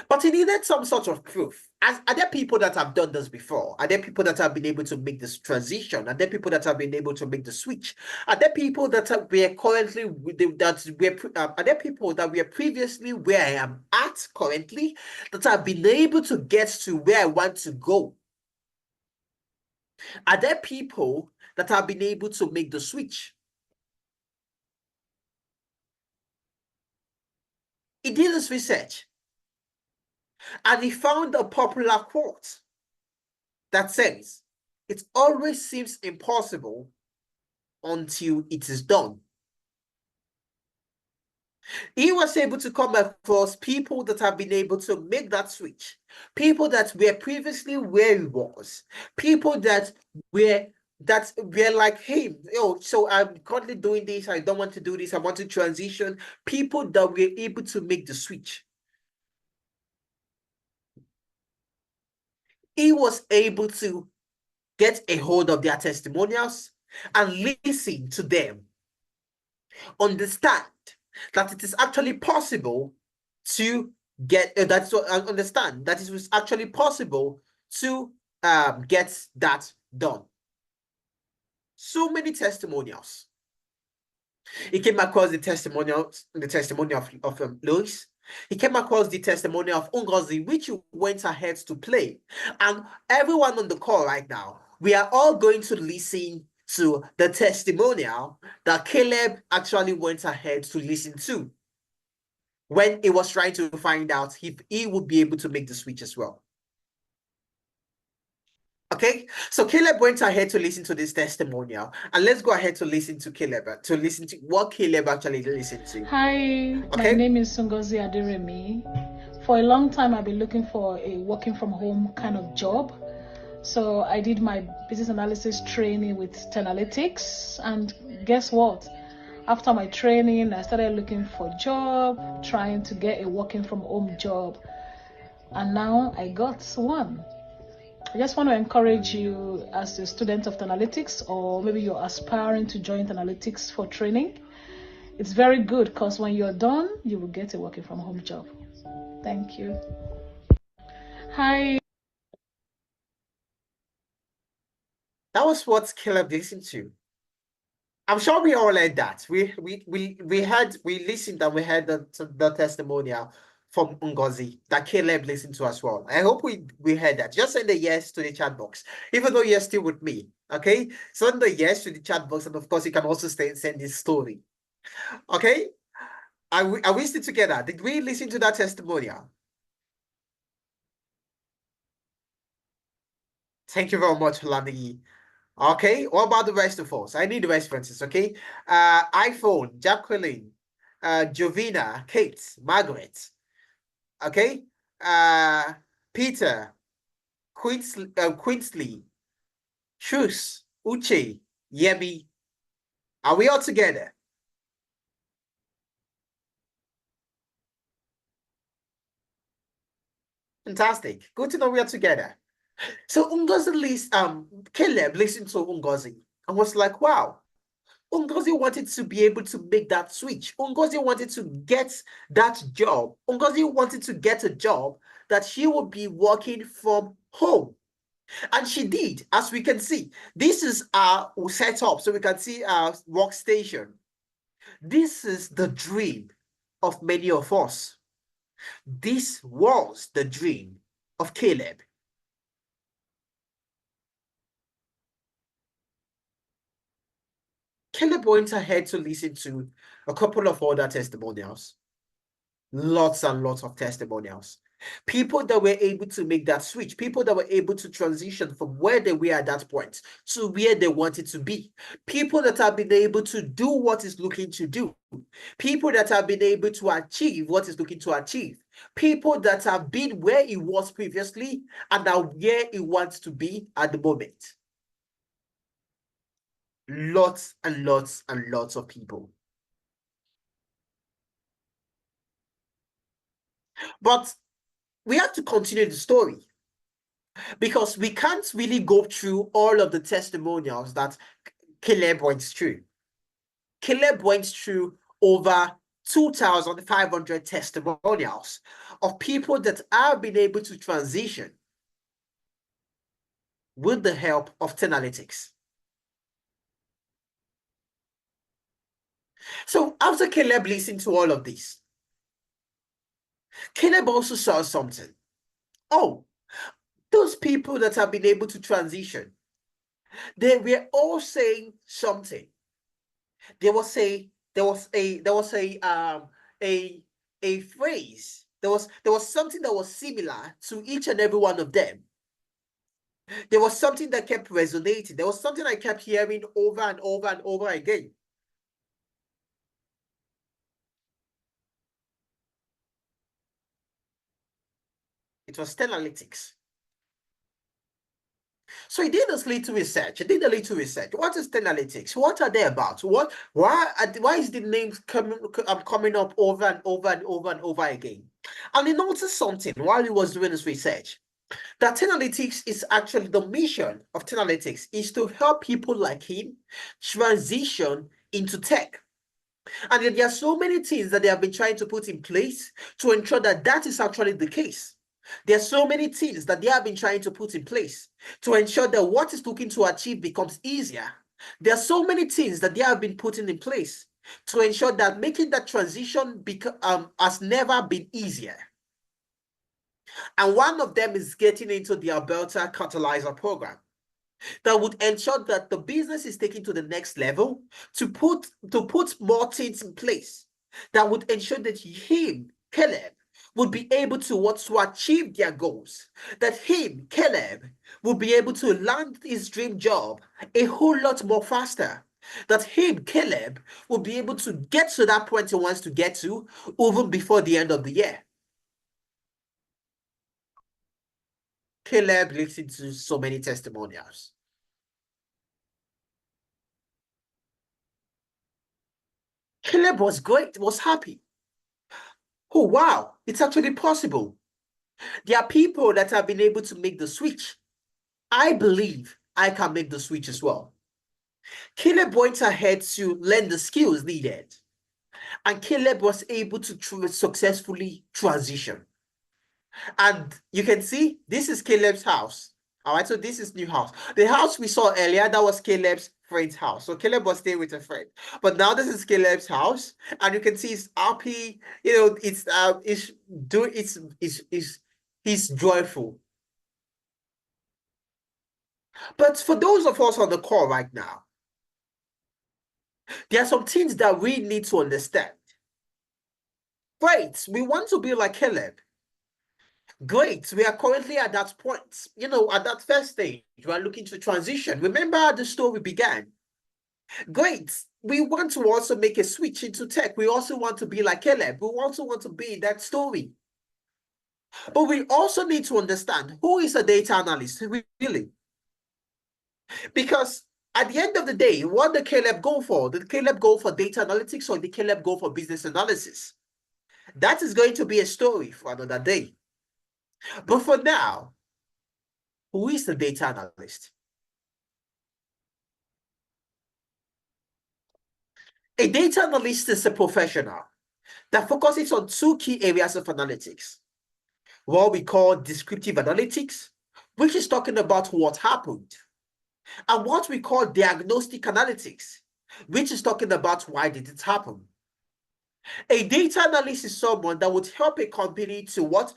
But he needed some sort of proof. Are there people that have done this before? Are there people that have been able to make this transition? Are there people that have been able to make the switch? Are there people that were currently are there people that were previously where I am at currently that have been able to get to where I want to go? Are there people that have been able to make the switch? He did his research and he found a popular quote that says, "It always seems impossible until it is done." He was able to come across people that have been able to make that switch, people that were previously where he was, people were that were like him. Oh, so I'm currently doing this. I don't want to do this. I want to transition. People that were able to make the switch. He was able to get a hold of their testimonials and listen to them, understand that it is actually possible to get that's what understand that it was actually possible to get that done. So many testimonials. He came across the testimony of Louis. He came across the testimony of Ungozi, which you went ahead to play. And everyone on the call right now, we are all going to listen to the testimonial that Caleb actually went ahead to listen to when he was trying to find out if he would be able to make the switch as well. Okay, so Caleb went ahead to listen to this testimonial, and let's go ahead to listen to Caleb, to listen to what Caleb actually listened to. Hi, my Okay, name is Sungozi Aderemi. For a long time, I've been looking for a working from home kind of job. So I did my business analysis training with Analytics, and guess what? After my training, I started looking for a job, trying to get a working from home job, and now I got one. I just want to encourage you as a student of Analytics, or maybe you're aspiring to join Analytics for training. It's very good because when you're done, you will get a working from home job. Thank you. Hi. that was what Caleb listened to. I'm sure we all heard that. We listened and we heard the testimonial from Ngozi that Caleb listened to as well. I hope we heard that. Just send a yes to the chat box, even though you're still with me. Okay, send the yes to the chat box, and of course you can also send this story. Okay, are we still together? Did we listen to that testimonial? Thank you very much, Lani. Okay, what about the rest of us? I need the references, okay? iPhone, Jacqueline, Jovina, Kate, Margaret, okay? Uh, Peter, Quinsley, Truce, Uche, Yemi. Are we all together? Fantastic. Good to know we are together. So Caleb listened to Ungozi and was like, wow. Ngozi wanted to be able to make that switch. Ngozi wanted to get that job. Ngozi wanted to get a job that she would be working from home. And she did, as we can see. This is our setup, so we can see our workstation. This is the dream of many of us. This was the dream of Caleb. Caleb went ahead to listen to a couple of other testimonials. Lots and lots of testimonials. People that were able to make that switch, people that were able to transition from where they were at that point to where they wanted to be, people that have been able to do what is looking to do, people that have been able to achieve what is looking to achieve, people that have been where he was previously and are where he wants to be at the moment. Lots and lots and lots of people. But we have to continue the story because we can't really go through all of the testimonials that Caleb went through. Caleb went through over 2,500 testimonials of people that have been able to transition with the help of Analytics. So after Caleb listened to all of this, Caleb also saw something. Oh, those people that have been able to transition, they were all saying something. There was a phrase. There was something that was similar to each and every one of them. There was something that kept resonating. There was something I kept hearing over and over and over again. It was analytics. So he did this little research. He did a little research. What is analytics? What are they about? Why is the name coming up over and over and over and over again? And he noticed something while he was doing his research. That analytics is actually the mission of analytics is to help people like him transition into tech. And there are so many things that they have been trying to put in place to ensure that that is actually the case. There are so many things that they have been trying to put in place to ensure that what is looking to achieve becomes easier. There are so many things that they have been putting in place to ensure that making that transition has never been easier. And one of them is getting into the Alberta Catalyzer program that would ensure that the business is taken to the next level to put more things in place that would ensure that him, Caleb, would be able to achieve their goals. That him, Caleb, would be able to land his dream job a whole lot more faster. That him, Caleb, will be able to get to that point he wants to get to even before the end of the year. Caleb listened to so many testimonials. Caleb was great, was happy. Oh, wow, it's actually possible. There are people that have been able to make the switch. I believe I can make the switch as well. Caleb went ahead to learn the skills needed, and Caleb was able to successfully transition. And you can see this is Caleb's house. All right, so this is new house. The house we saw earlier, that was Caleb's friend's house. So Caleb was staying with a friend. But now this is Caleb's house, and you can see he's happy. You know, he's joyful. But for those of us on the call right now, there are some things that we need to understand. Great, we want to be like Caleb. Great, we are currently at that point, you know, at that first stage. We are looking to transition. Remember how the story began? Great, we want to also make a switch into tech. We also want to be like Caleb. We also want to be in that story. But we also need to understand who is a data analyst, really? Because at the end of the day, what did Caleb go for? Did Caleb go for data analytics or did Caleb go for business analysis? That is going to be a story for another day. But for now, who is the data analyst? A data analyst is a professional that focuses on two key areas of analytics. What we call descriptive analytics, which is talking about what happened, and what we call diagnostic analytics, which is talking about why did it happen. A data analyst is someone that would help a company to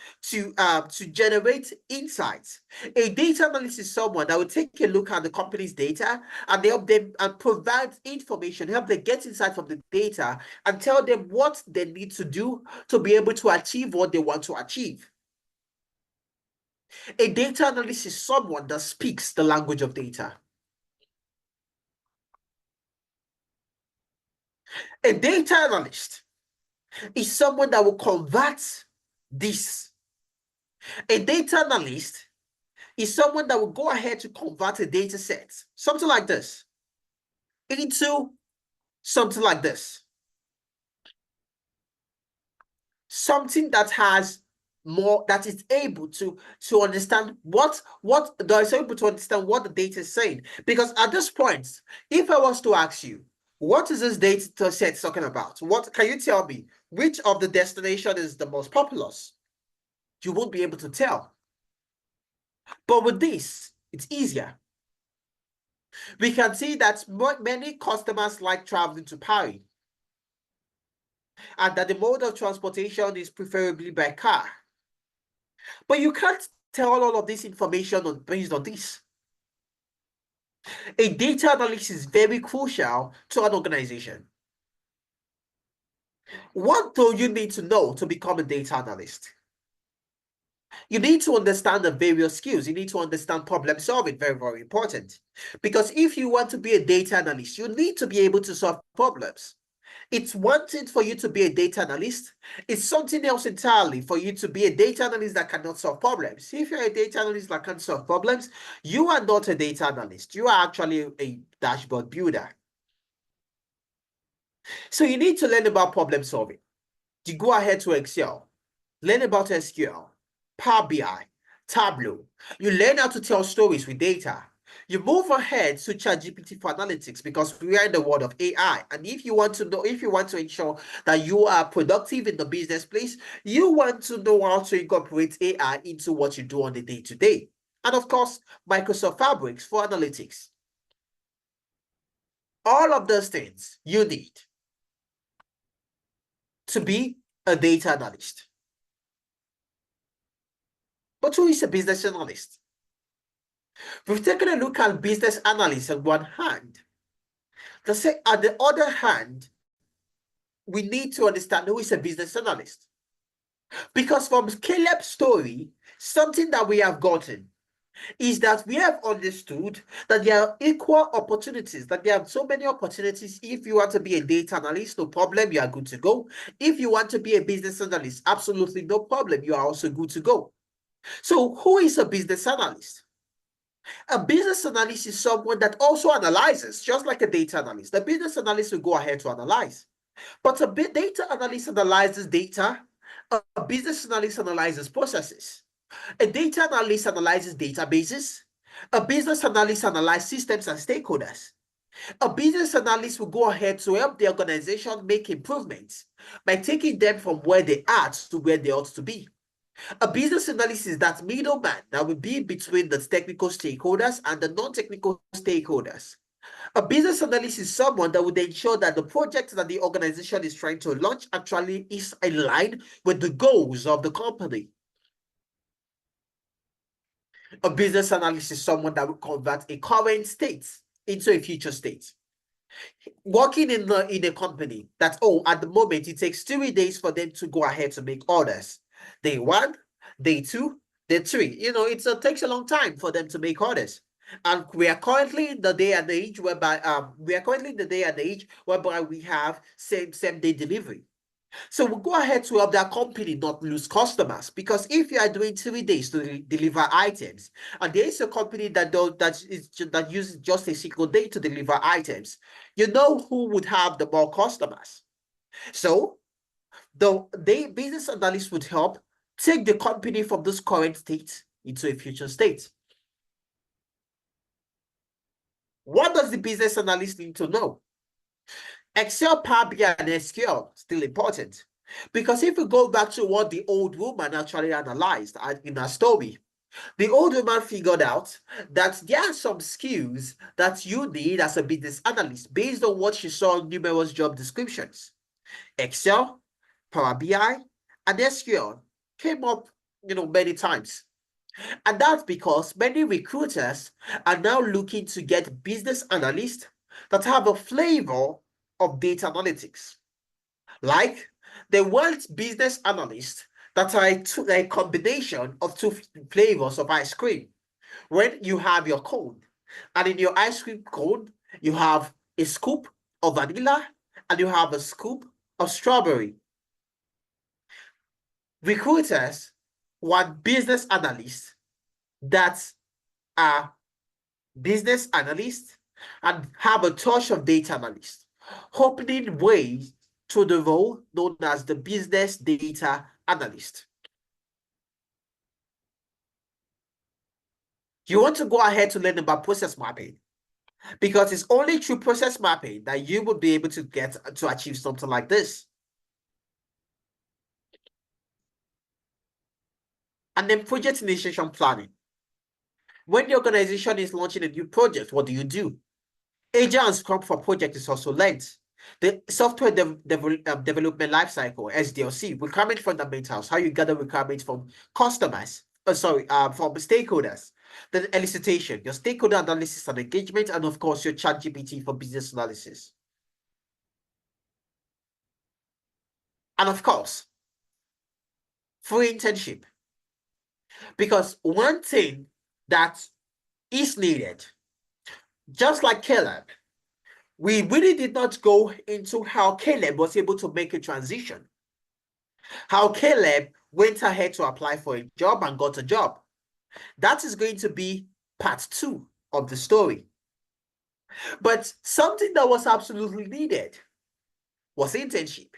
generate insights. A data analyst is someone that would take a look at the company's data and they help them and provide information, help them get insight from the data and tell them what they need to do to be able to achieve what they want to achieve. A data analyst is someone that speaks the language of data. A data analyst is someone that will convert this. A data analyst is someone that will go ahead to convert a data set, something like this, into something like this. Something that has more, that is able to understand that is able to understand what the data is saying. Because at this point, if I was to ask you, what is this data set talking about? What can you tell me? Which of the destination is the most populous? You won't be able to tell. But with this, it's easier. We can see that many customers like traveling to Paris, and that the mode of transportation is preferably by car. But you can't tell all of this information based on this. A data analyst is very crucial to an organization. What do you need to know to become a data analyst? You need to understand the various skills. You need to understand problem solving, very, very important. Because if you want to be a data analyst, you need to be able to solve problems. It's one thing for you to be a data analyst. It's something else entirely for you to be a data analyst that cannot solve problems. If you're a data analyst that can't solve problems, you are not a data analyst. You are actually a dashboard builder. So you need to learn about problem solving. You go ahead to Excel, learn about SQL, Power BI, Tableau. You learn how to tell stories with data. You move ahead to ChatGPT for analytics because we are in the world of AI. And if you want to know, if you want to ensure that you are productive in the business place, you want to know how to incorporate AI into what you do on the day-to-day. And of course, Microsoft Fabrics for analytics. All of those things you need to be a data analyst. But who is a business analyst? We've taken a look at business analysts on one hand. Let's say, on the other hand, we need to understand who is a business analyst. Because from Caleb's story, something that we have gotten is that we have understood that there are equal opportunities, that there are so many opportunities. If you want to be a data analyst, no problem, you are good to go. If you want to be a business analyst, absolutely no problem, you are also good to go. So who is a business analyst? A business analyst is someone that also analyzes, just like a data analyst. The business analyst will go ahead to analyze. But a data analyst analyzes data. A business analyst analyzes processes. A data analyst analyzes databases. A business analyst analyzes systems and stakeholders. A business analyst will go ahead to help the organization make improvements by taking them from where they are to where they ought to be. A business analyst is that middleman that will be between the technical stakeholders and the non-technical stakeholders. A business analyst is someone that would ensure that the project that the organization is trying to launch actually is aligned with the goals of the company. A business analyst is someone that will convert a current state into a future state. Working in a company that, at the moment, it takes 3 days for them to go ahead to make orders. Day 1, day 2, day 3. It takes a long time for them to make orders. And we are currently in the day and age whereby we have same day delivery. So we'll go ahead to help that company not lose customers, because if you are doing 3 days to deliver items, and there is a company that uses just a single day to deliver items, you know who would have the more customers. So the business analyst would help take the company from this current state into a future state. What does the business analyst need to know? Excel, Power BI, and SQL still important, because if we go back to what the old woman actually analyzed in her story, the old woman figured out that there are some skills that you need as a business analyst based on what she saw in numerous job descriptions. Excel, Power BI, and SQL came up, many times. And that's because many recruiters are now looking to get business analysts that have a flavor of data analytics. Like, they want business analysts that are a combination of two flavors of ice cream. When you have your cone, and in your ice cream cone, you have a scoop of vanilla and you have a scoop of strawberry. Recruiters want business analysts that are business analysts and have a touch of data analyst, opening ways to the role known as the business data analyst. You want to go ahead to learn about process mapping, because it's only through process mapping that you will be able to get to achieve something like this. And then project initiation planning. When the organization is launching a new project, what do? Agile and Scrum for project is also learned. The software development lifecycle, SDLC, requirement fundamentals, how you gather requirements from customers, from stakeholders. The elicitation, your stakeholder analysis and engagement, and of course, your ChatGPT for business analysis. And of course, free internship. Because one thing that is needed, just like Caleb, We really did not go into how Caleb was able to make a transition, how Caleb went ahead to apply for a job and got a job. That is going to be part 2 of the story. But something that was absolutely needed was internship,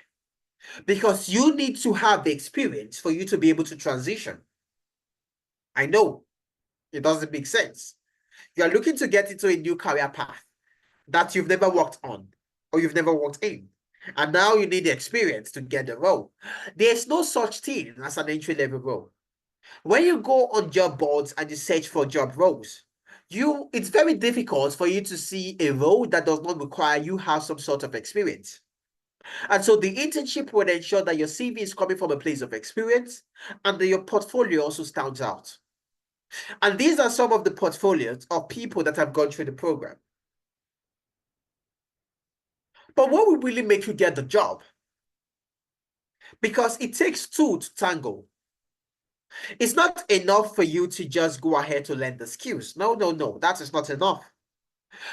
because you need to have the experience for you to be able to transition. I know it doesn't make sense. You are looking to get into a new career path that you've never worked on or you've never worked in. And now you need the experience to get the role. There's no such thing as an entry-level role. When you go on job boards and you search for job roles, it's very difficult for you to see a role that does not require you have some sort of experience. And so the internship will ensure that your CV is coming from a place of experience and that your portfolio also stands out. And these are some of the portfolios of people that have gone through the program. But what will really make you get the job? Because it takes two to tango. It's not enough for you to just go ahead to learn the skills. No, no, no, that is not enough.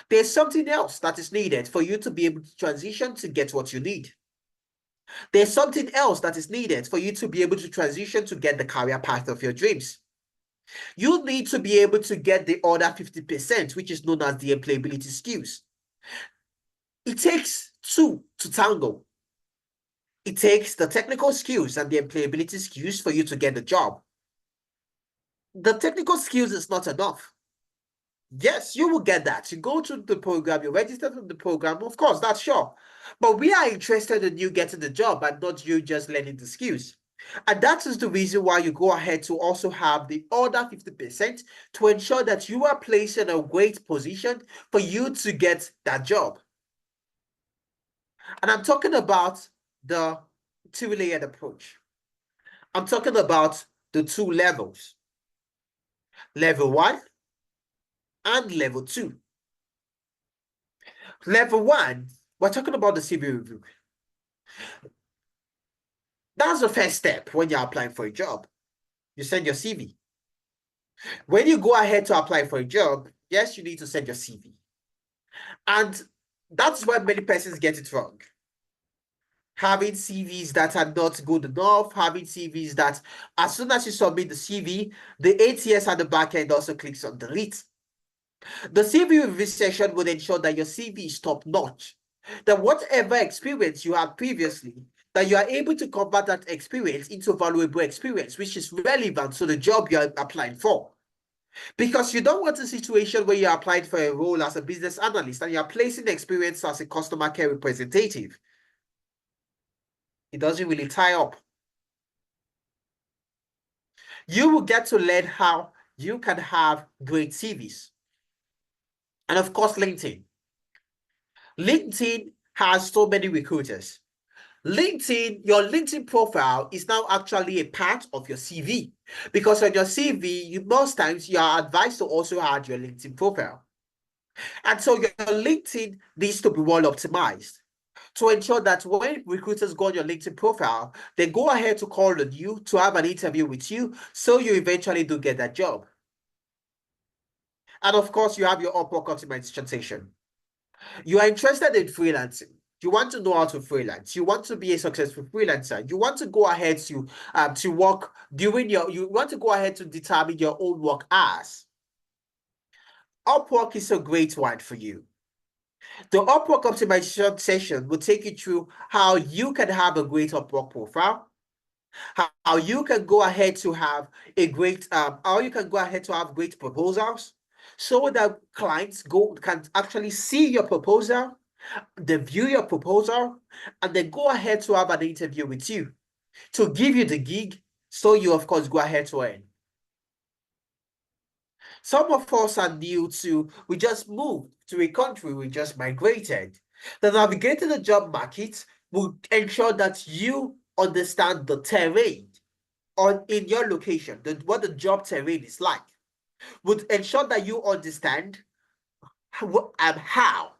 There's something else that is needed for you to be able to transition to get what you need. There's something else that is needed for you to be able to transition to get the career path of your dreams. You need to be able to get the other 50%, which is known as the employability skills. It takes two to tango. It takes the technical skills and the employability skills for you to get the job. The technical skills is not enough. Yes, you will get that. You go to the program, you register for the program, of course, that's sure. But we are interested in you getting the job and not you just learning the skills. And that is the reason why you go ahead to also have the other 50% to ensure that you are placed in a great position for you to get that job. And I'm talking about the two-layered approach. I'm talking about the 2 levels, level 1 and level 2. Level 1, we're talking about the CV review. That's the first step when you're applying for a job. You send your CV. When you go ahead to apply for a job, yes, you need to send your CV. And that's where many persons get it wrong. Having CVs that are not good enough, having CVs that as soon as you submit the CV, the ATS at the back end also clicks on delete. The CV review session will ensure that your CV is top notch, that whatever experience you had previously, that you are able to convert that experience into valuable experience, which is relevant to the job you are applying for. Because you don't want a situation where you're applying for a role as a business analyst and you're placing experience as a customer care representative. It doesn't really tie up. You will get to learn how you can have great CVs. And of course, LinkedIn. LinkedIn has so many recruiters. Your LinkedIn profile is now actually a part of your CV, because on your CV, most times you are advised to also add your LinkedIn profile. And so your LinkedIn needs to be well optimized to ensure that when recruiters go on your LinkedIn profile, they go ahead to call on you to have an interview with you, so you eventually do get that job. And of course, you have your Upwork optimization station. You are interested in freelancing. You want to know how to freelance. You want to be a successful freelancer. You want to go ahead to work during you want to go ahead to determine your own work hours. Upwork is a great one for you. The Upwork optimization session will take you through how you can have a great Upwork profile, how you can go ahead to have how you can go ahead to have great proposals, so that clients can actually see your proposal, they view your proposal, and then go ahead to have an interview with you to give you the gig, so you of course go ahead to earn. Some of us are new to, we just moved to a country, we just migrated. The navigating the job market will ensure that you understand the terrain in your location, what the job terrain is like, would ensure that you understand how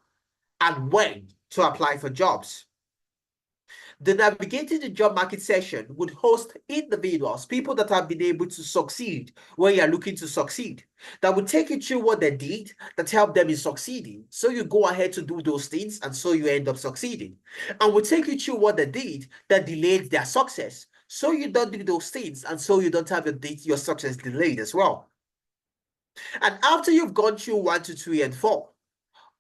and when to apply for jobs. The Navigating the Job Market session would host individuals, people that have been able to succeed where you're looking to succeed, that would take you through what they did that helped them in succeeding. So you go ahead to do those things and so you end up succeeding. And will take you through what they did that delayed their success. So you don't do those things and so you don't have your success delayed as well. And after you've gone through 1 to 3 and 4,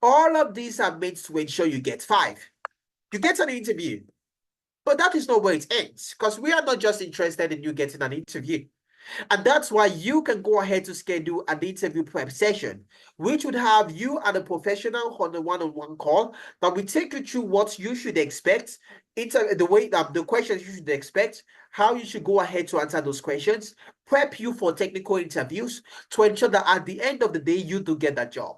all of these are meant to ensure you get 5. You get an interview. But that is not where it ends, because we are not just interested in you getting an interview. And that's why you can go ahead to schedule an interview prep session, which would have you and a professional on a one-on-one call that will take you through what you should expect, the questions you should expect, how you should go ahead to answer those questions, prep you for technical interviews to ensure that at the end of the day, you do get that job.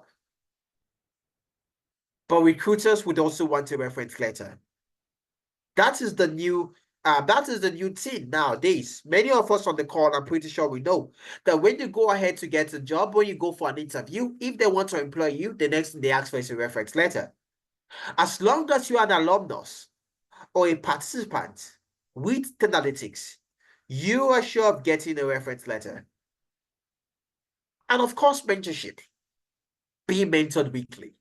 But recruiters would also want a reference letter. That is the new thing nowadays. Many of us on the call, I'm pretty sure we know that when you go ahead to get a job, when you go for an interview, if they want to employ you, the next thing they ask for is a reference letter. As long as you're an alumnus or a participant with Analytics, you are sure of getting a reference letter. And of course, mentorship. Be mentored weekly.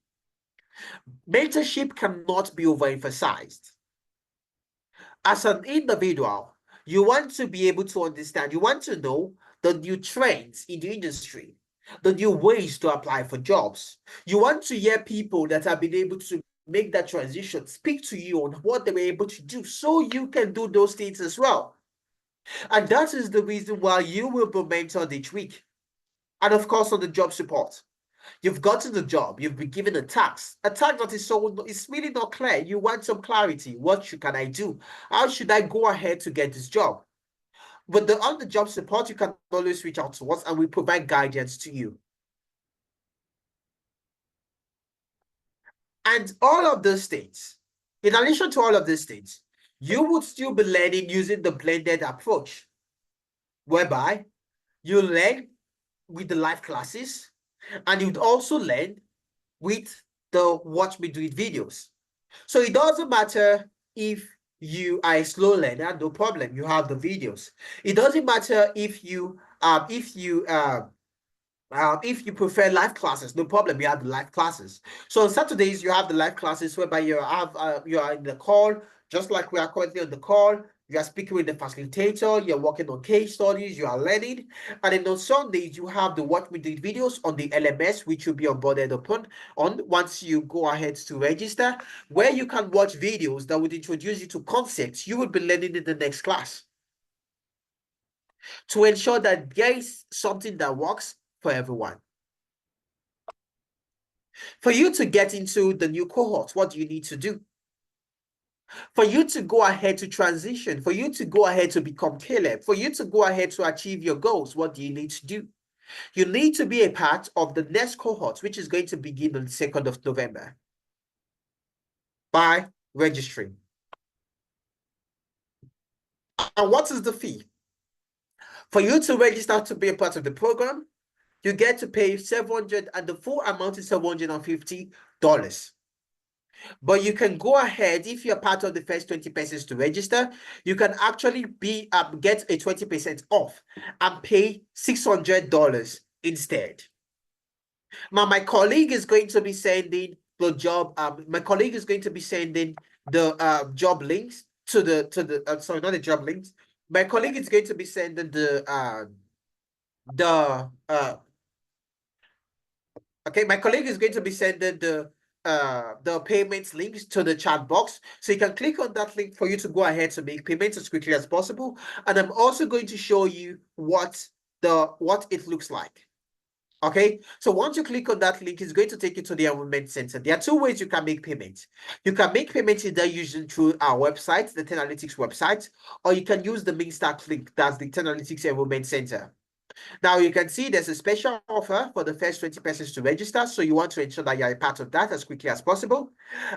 Mentorship cannot be overemphasized. As an individual, you want to be able to understand, you want to know the new trends in the industry, the new ways to apply for jobs. You want to hear people that have been able to make that transition speak to you on what they were able to do so you can do those things as well. And that is the reason why you will be mentored each week. And of course, on the job support. You've gotten the job, you've been given a task that is it's really not clear. You want some clarity. Can I do? How should I go ahead to get this job? But on the job support, you can always reach out to us and we provide guidance to you. And all of those things, in addition to all of these things, you would still be learning using the blended approach, whereby you learn with the live classes and you'd also learn with the watch me do it videos. So it doesn't matter if you are a slow learner, no problem, you have the videos. It doesn't matter if you prefer live classes, no problem, you have the live classes. So on Saturdays, you have the live classes whereby you are in the call, just like we are currently on the call. You are speaking with the facilitator, you're working on case studies, you are learning. And then on Sundays, you have the What We Did videos on the LMS, which will be onboarded upon once you go ahead to register, where you can watch videos that would introduce you to concepts you will be learning in the next class to ensure that there is something that works for everyone. For you to get into the new cohort, what do you need to do? For you to go ahead to transition, for you to go ahead to become Caleb, for you to go ahead to achieve your goals, what do you need to do? You need to be a part of the next cohort, which is going to begin on the 2nd of November by registering. And what is the fee? For you to register to be a part of the program, you get to pay $700 and the full amount is $750. But you can go ahead, if you're part of the first 20 persons to register, you can actually get a 20% off and pay $600 instead. Now, my colleague is going to be sending the job. My colleague is going to be sending the job links to the sorry, not the job links. My colleague is going to be sending my colleague is going to be sending the payments links to the chat box. So you can click on that link for you to go ahead to make payments as quickly as possible. And I'm also going to show you what it looks like. Okay, so once you click on that link, it's going to take you to the enrollment center. There are two ways you can make payments. You can make payments either using through our website, the Analytics website, or you can use the main stack link, that's the Analytics Enrollment Center. Now you can see there's a special offer for the first 20 persons to register. So you want to ensure that you're a part of that as quickly as possible.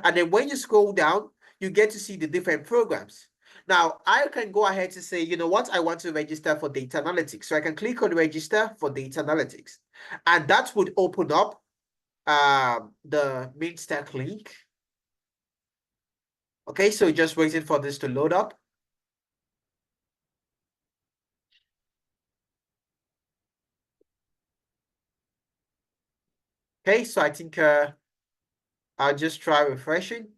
And then when you scroll down, you get to see the different programs. Now, I can go ahead to say, you know what, I want to register for data analytics. So I can click on register for data analytics. And that would open up the main stack link. Okay, so just waiting for this to load up. Okay, so I think I'll just try refreshing.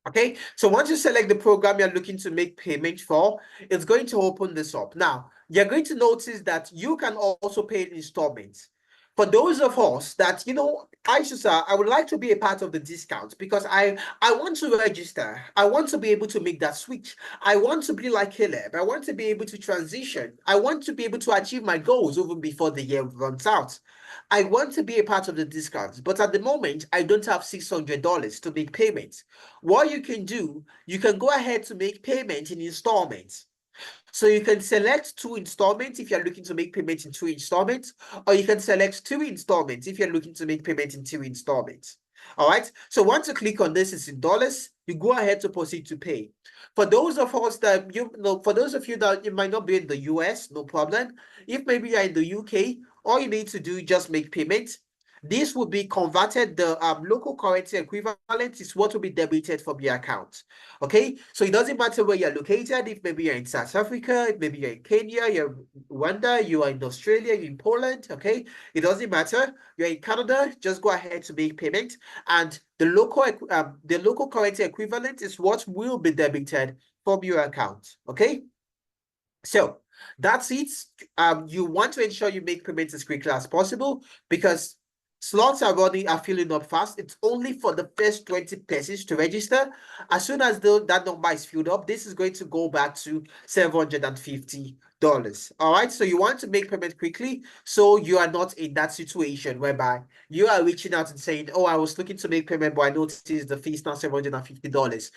Okay, so once you select the program you're looking to make payment for, it's going to open this up. Now, you're going to notice that you can also pay in installments. For those of us that, Aisha, I would like to be a part of the discount because I want to register. I want to be able to make that switch. I want to be like Caleb. I want to be able to transition. I want to be able to achieve my goals even before the year runs out. I want to be a part of the discount, but at the moment, I don't have $600 to make payments. What you can do, you can go ahead to make payment in installments. So you can select 2 installments if you're looking to make payment in 2 installments, or you can select 2 installments if you're looking to make payment in 2 installments. All right. So once you click on this, it's in dollars. You go ahead to proceed to pay. For those of us that for those of you that you might not be in the US, no problem. If maybe you're in the UK, all you need to do is just make payment. This will be converted. The local currency equivalent is what will be debited from your account. Okay, so it doesn't matter where you're located. If maybe you're in South Africa, if maybe you're in Kenya, you're in Rwanda, you are in Australia, you're in Poland. Okay, it doesn't matter. You're in Canada. Just go ahead to make payment, and the local currency equivalent is what will be debited from your account. Okay. So that's it. You want to ensure you make payments as quickly as possible because slots are filling up fast. It's only for the first 20 persons to register. As soon as that number is filled up, this is going to go back to $750. All right. So you want to make payment quickly so you are not in that situation whereby you are reaching out and saying, "Oh, I was looking to make payment, but I noticed the fee is now $750.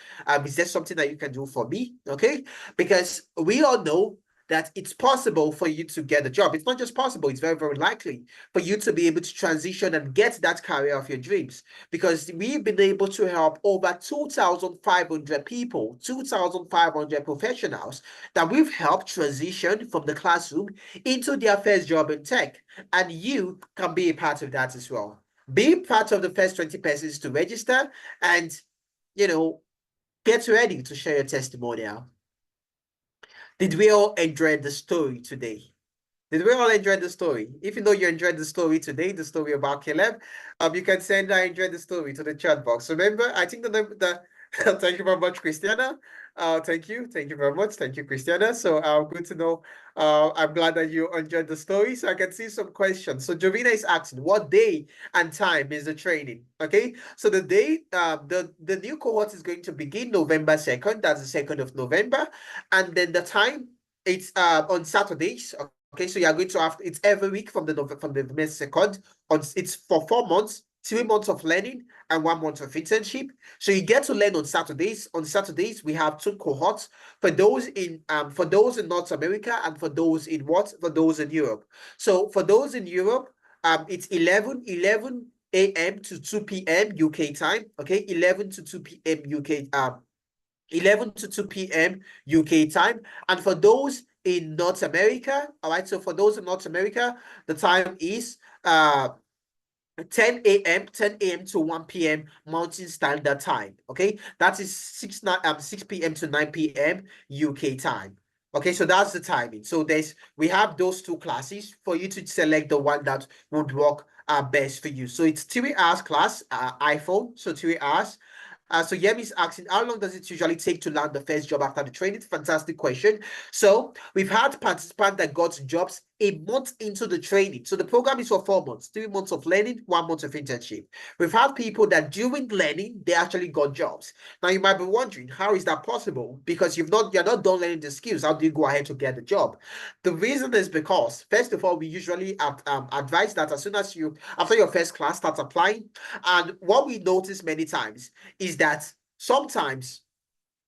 Is there something that you can do for me?" Okay, because we all know that it's possible for you to get a job. It's not just possible, it's very, very likely for you to be able to transition and get that career of your dreams. Because we've been able to help over 2,500 people, 2,500 professionals that we've helped transition from the classroom into their first job in tech. And you can be a part of that as well. Be part of the first 20 persons to register and, you know, get ready to share your testimonial. Did we all enjoy the story today? Did we all enjoy the story? If you know you enjoyed the story today, the story about Caleb, you can send "I enjoyed the story" to the chat box. Remember, I think the thank you very much, Christiana. Thank you very much, thank you, Christiana. So, good to know. I'm glad that you enjoyed the story. So I can see some questions. So Jovina is asking, what day and time is the training? Okay, so the day, the new cohort is going to begin November 2nd. That's the 2nd of November, and then the time it's on Saturdays. Okay, so you are going to have it's every week from the May 2nd. It's for 4 months, 3 months of learning and 1 month of internship. So you get to learn on Saturdays. On Saturdays, we have 2 cohorts for those in North America and for those in Europe. So for those in Europe, it's 11 a.m. to 2 p.m. UK time. Okay, 11 to 2 p.m. UK 11 to 2 p.m. UK time. And for those in North America, all right, so for those in North America, the time is 10 a.m. to 1 p.m. Mountain Standard Time. Okay, that is 6 p.m. to 9 p.m. UK time. Okay, so that's the timing. So we have those 2 classes for you to select the one that would work best for you. So it's 3 hours class, iPhone, so 3 hours. So Yemi's asking, how long does it usually take to land the first job after the training? Fantastic question. So we've had participants that got jobs a month into the training. So the program is for 4 months, 3 months of learning, 1 month of internship. We've had people that during learning, they actually got jobs. Now you might be wondering, how is that possible? Because you're not done learning the skills. How do you go ahead to get the job? The reason is because, first of all, we usually advise that as soon as after your first class, start applying. And what we notice many times is that sometimes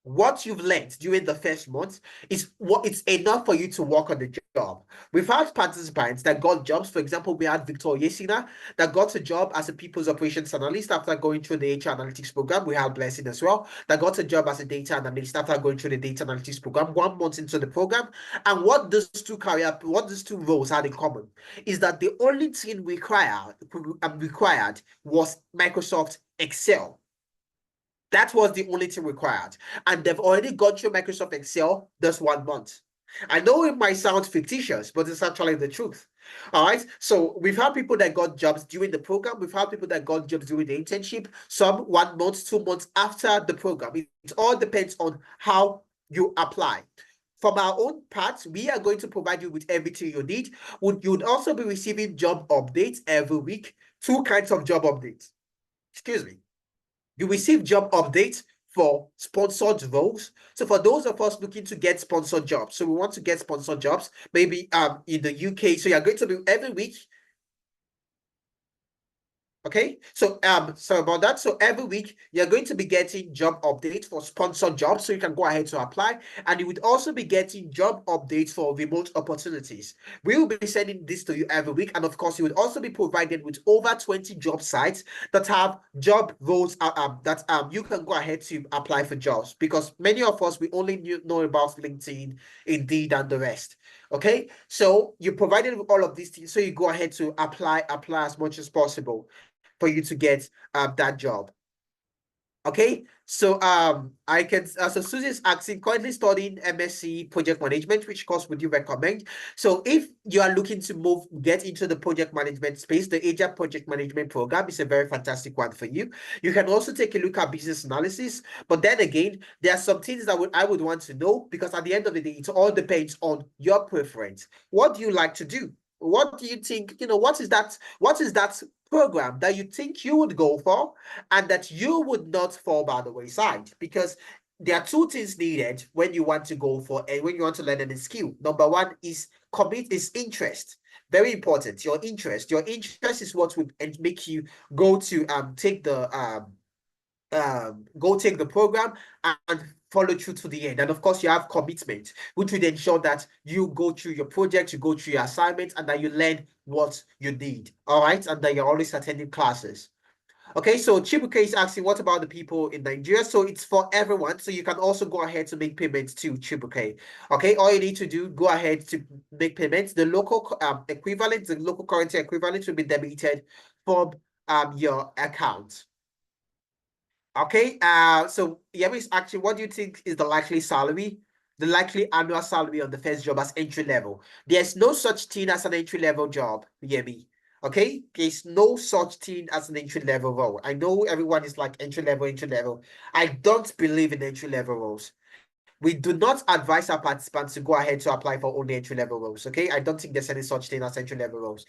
what you've learned during the first month is what it's enough for you to work on the job. We've had participants that got jobs. For example, we had Victor Yesina that got a job as a people's operations analyst after going through the HR analytics program. We had Blessing as well that got a job as a data analyst after going through the data analytics program 1 month into the program. And what these two roles had in common is that the only thing required was Microsoft Excel. That was the only thing required. And they've already gone through Microsoft Excel this 1 month. I know it might sound fictitious, but it's actually the truth. All right. So we've had people that got jobs during the program. We've had people that got jobs during the internship, some 1 month, 2 months after the program. It all depends on how you apply. From our own part, we are going to provide you with everything you need. You would also be receiving job updates every week, two kinds of job updates. Excuse me. You receive job updates for sponsored roles. So for those of us looking to get sponsored jobs, so we want to get sponsored jobs, maybe in the UK. So you're going to be every week. Okay, so sorry about that. So every week you're going to be getting job updates for sponsored jobs, so you can go ahead to apply, and you would also be getting job updates for remote opportunities. We will be sending this to you every week, and of course, you would also be provided with over 20 job sites that have job roles that you can go ahead to apply for jobs, because many of us we only know about LinkedIn, Indeed, and the rest. Okay, so you're provided with all of these things, so you go ahead to apply as much as possible for you to get that job. Okay, so I can so Susie is asking, currently studying MSc project management, which course would you recommend? So if you are looking to get into the project management space, the Asia project management program is a very fantastic one for you. You can also take a look at business analysis, but then again, there are some things that I would want to know, because at the end of the day, it all depends on your preference. What do you like to do? What do you think, what is that program that you think you would go for and that you would not fall by the wayside? Because there are two things needed when you want to go for and when you want to learn any skill. Number one is interest. Very important. Your interest. Your interest is what would make you go to go take the program and follow through to the end. And of course, you have commitment, which would ensure that you go through your project, you go through your assignments, and that you learn what you need. All right, and that you're always attending classes. Okay, so Chibuke is asking, what about the people in Nigeria? So it's for everyone. So you can also go ahead to make payments to Chibuke. Okay, all you need to do, go ahead to make payments. The local equivalent, the local currency equivalent will be debited from your account. Okay, so Yemi actually, what do you think is the likely annual salary on the first job as entry level? There's no such thing as an entry level job, Yemi. Okay, there's no such thing as an entry level role. I know everyone is like entry level, entry level. I don't believe in entry level roles. We do not advise our participants to go ahead to apply for only entry level roles. Okay, I don't think there's any such thing as entry level roles.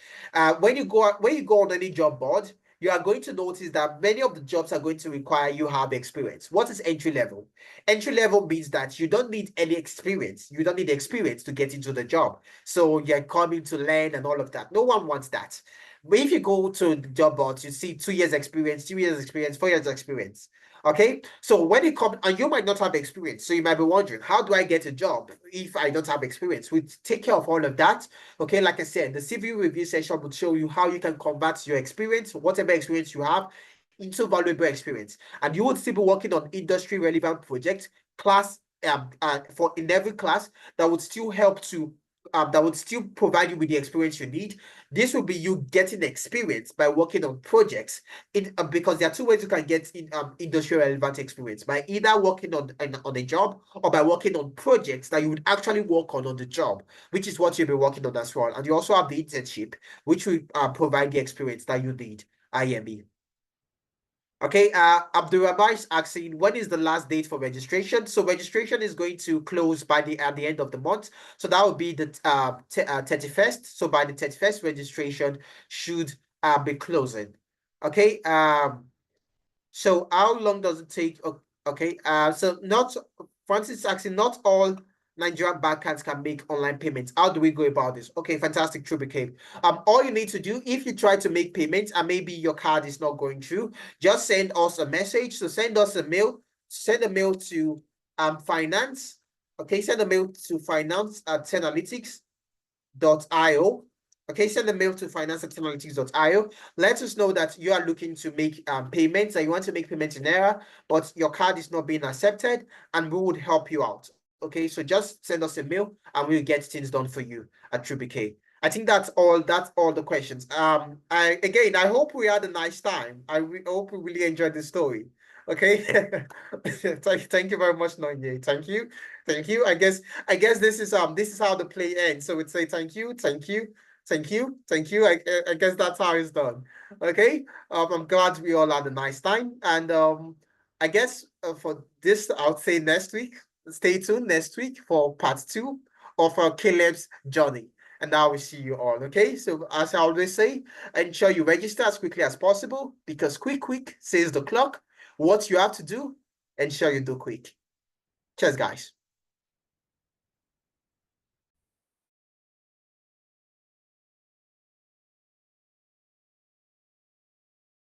When you go on any job board, you are going to notice that many of the jobs are going to require you have experience. What is entry level? Entry level means that you don't need any experience. You don't need experience to get into the job. So you're coming to learn and all of that. No one wants that. But if you go to the job boards, you see 2 years experience, 2 years experience, 4 years experience. Okay, so when it comes, and you might not have experience, so you might be wondering, how do I get a job if I don't have experience? We take care of all of that. Okay, like I said, the CV review session would show you how you can convert your experience, whatever experience you have, into valuable experience, and you would still be working on industry relevant projects, class for in every class that would still help to that would still provide you with the experience you need. This will be you getting experience by working on projects because there are two ways you can get in industry relevant experience: by either working on a job or by working on projects that you would actually work on the job, which is what you'll be working on as well. And you also have the internship, which will provide the experience that you need. IME. Okay, Abdurrahman is asking, when is the last date for registration? So registration is going to close at the end of the month. So that would be the 31st. So by the 31st, registration should be closing. Okay, so how long does it take? Okay, so not Francis is asking, not all Nigerian bank cards can make online payments. How do we go about this? Okay, fantastic, True became. All you need to do, if you try to make payments and maybe your card is not going through, just send us a message. So send us a mail. Send a mail to finance. Okay, send a mail to finance@analytics.io. Okay, send a mail to finance@analytics.io. Let us know that you are looking to make payments, and you want to make payments in error, but your card is not being accepted, and we would help you out. Okay, so just send us a mail and we'll get things done for you at TrueBK. I think that's all. That's all the questions. I hope we had a nice time. Hope we really enjoyed the story. Okay. Thank you very much, Nonye. Thank you. Thank you. I guess this is how the play ends. So we'd say thank you, thank you, thank you, thank you. I guess that's how it's done. Okay. I'm glad we all had a nice time. And I guess for this, I'll say next week. Stay tuned next week for part 2 of Caleb's journey. And now we see you all. Okay. So as I always say, ensure you register as quickly as possible, because quick says the clock. What you have to do, ensure you do quick. Cheers, guys.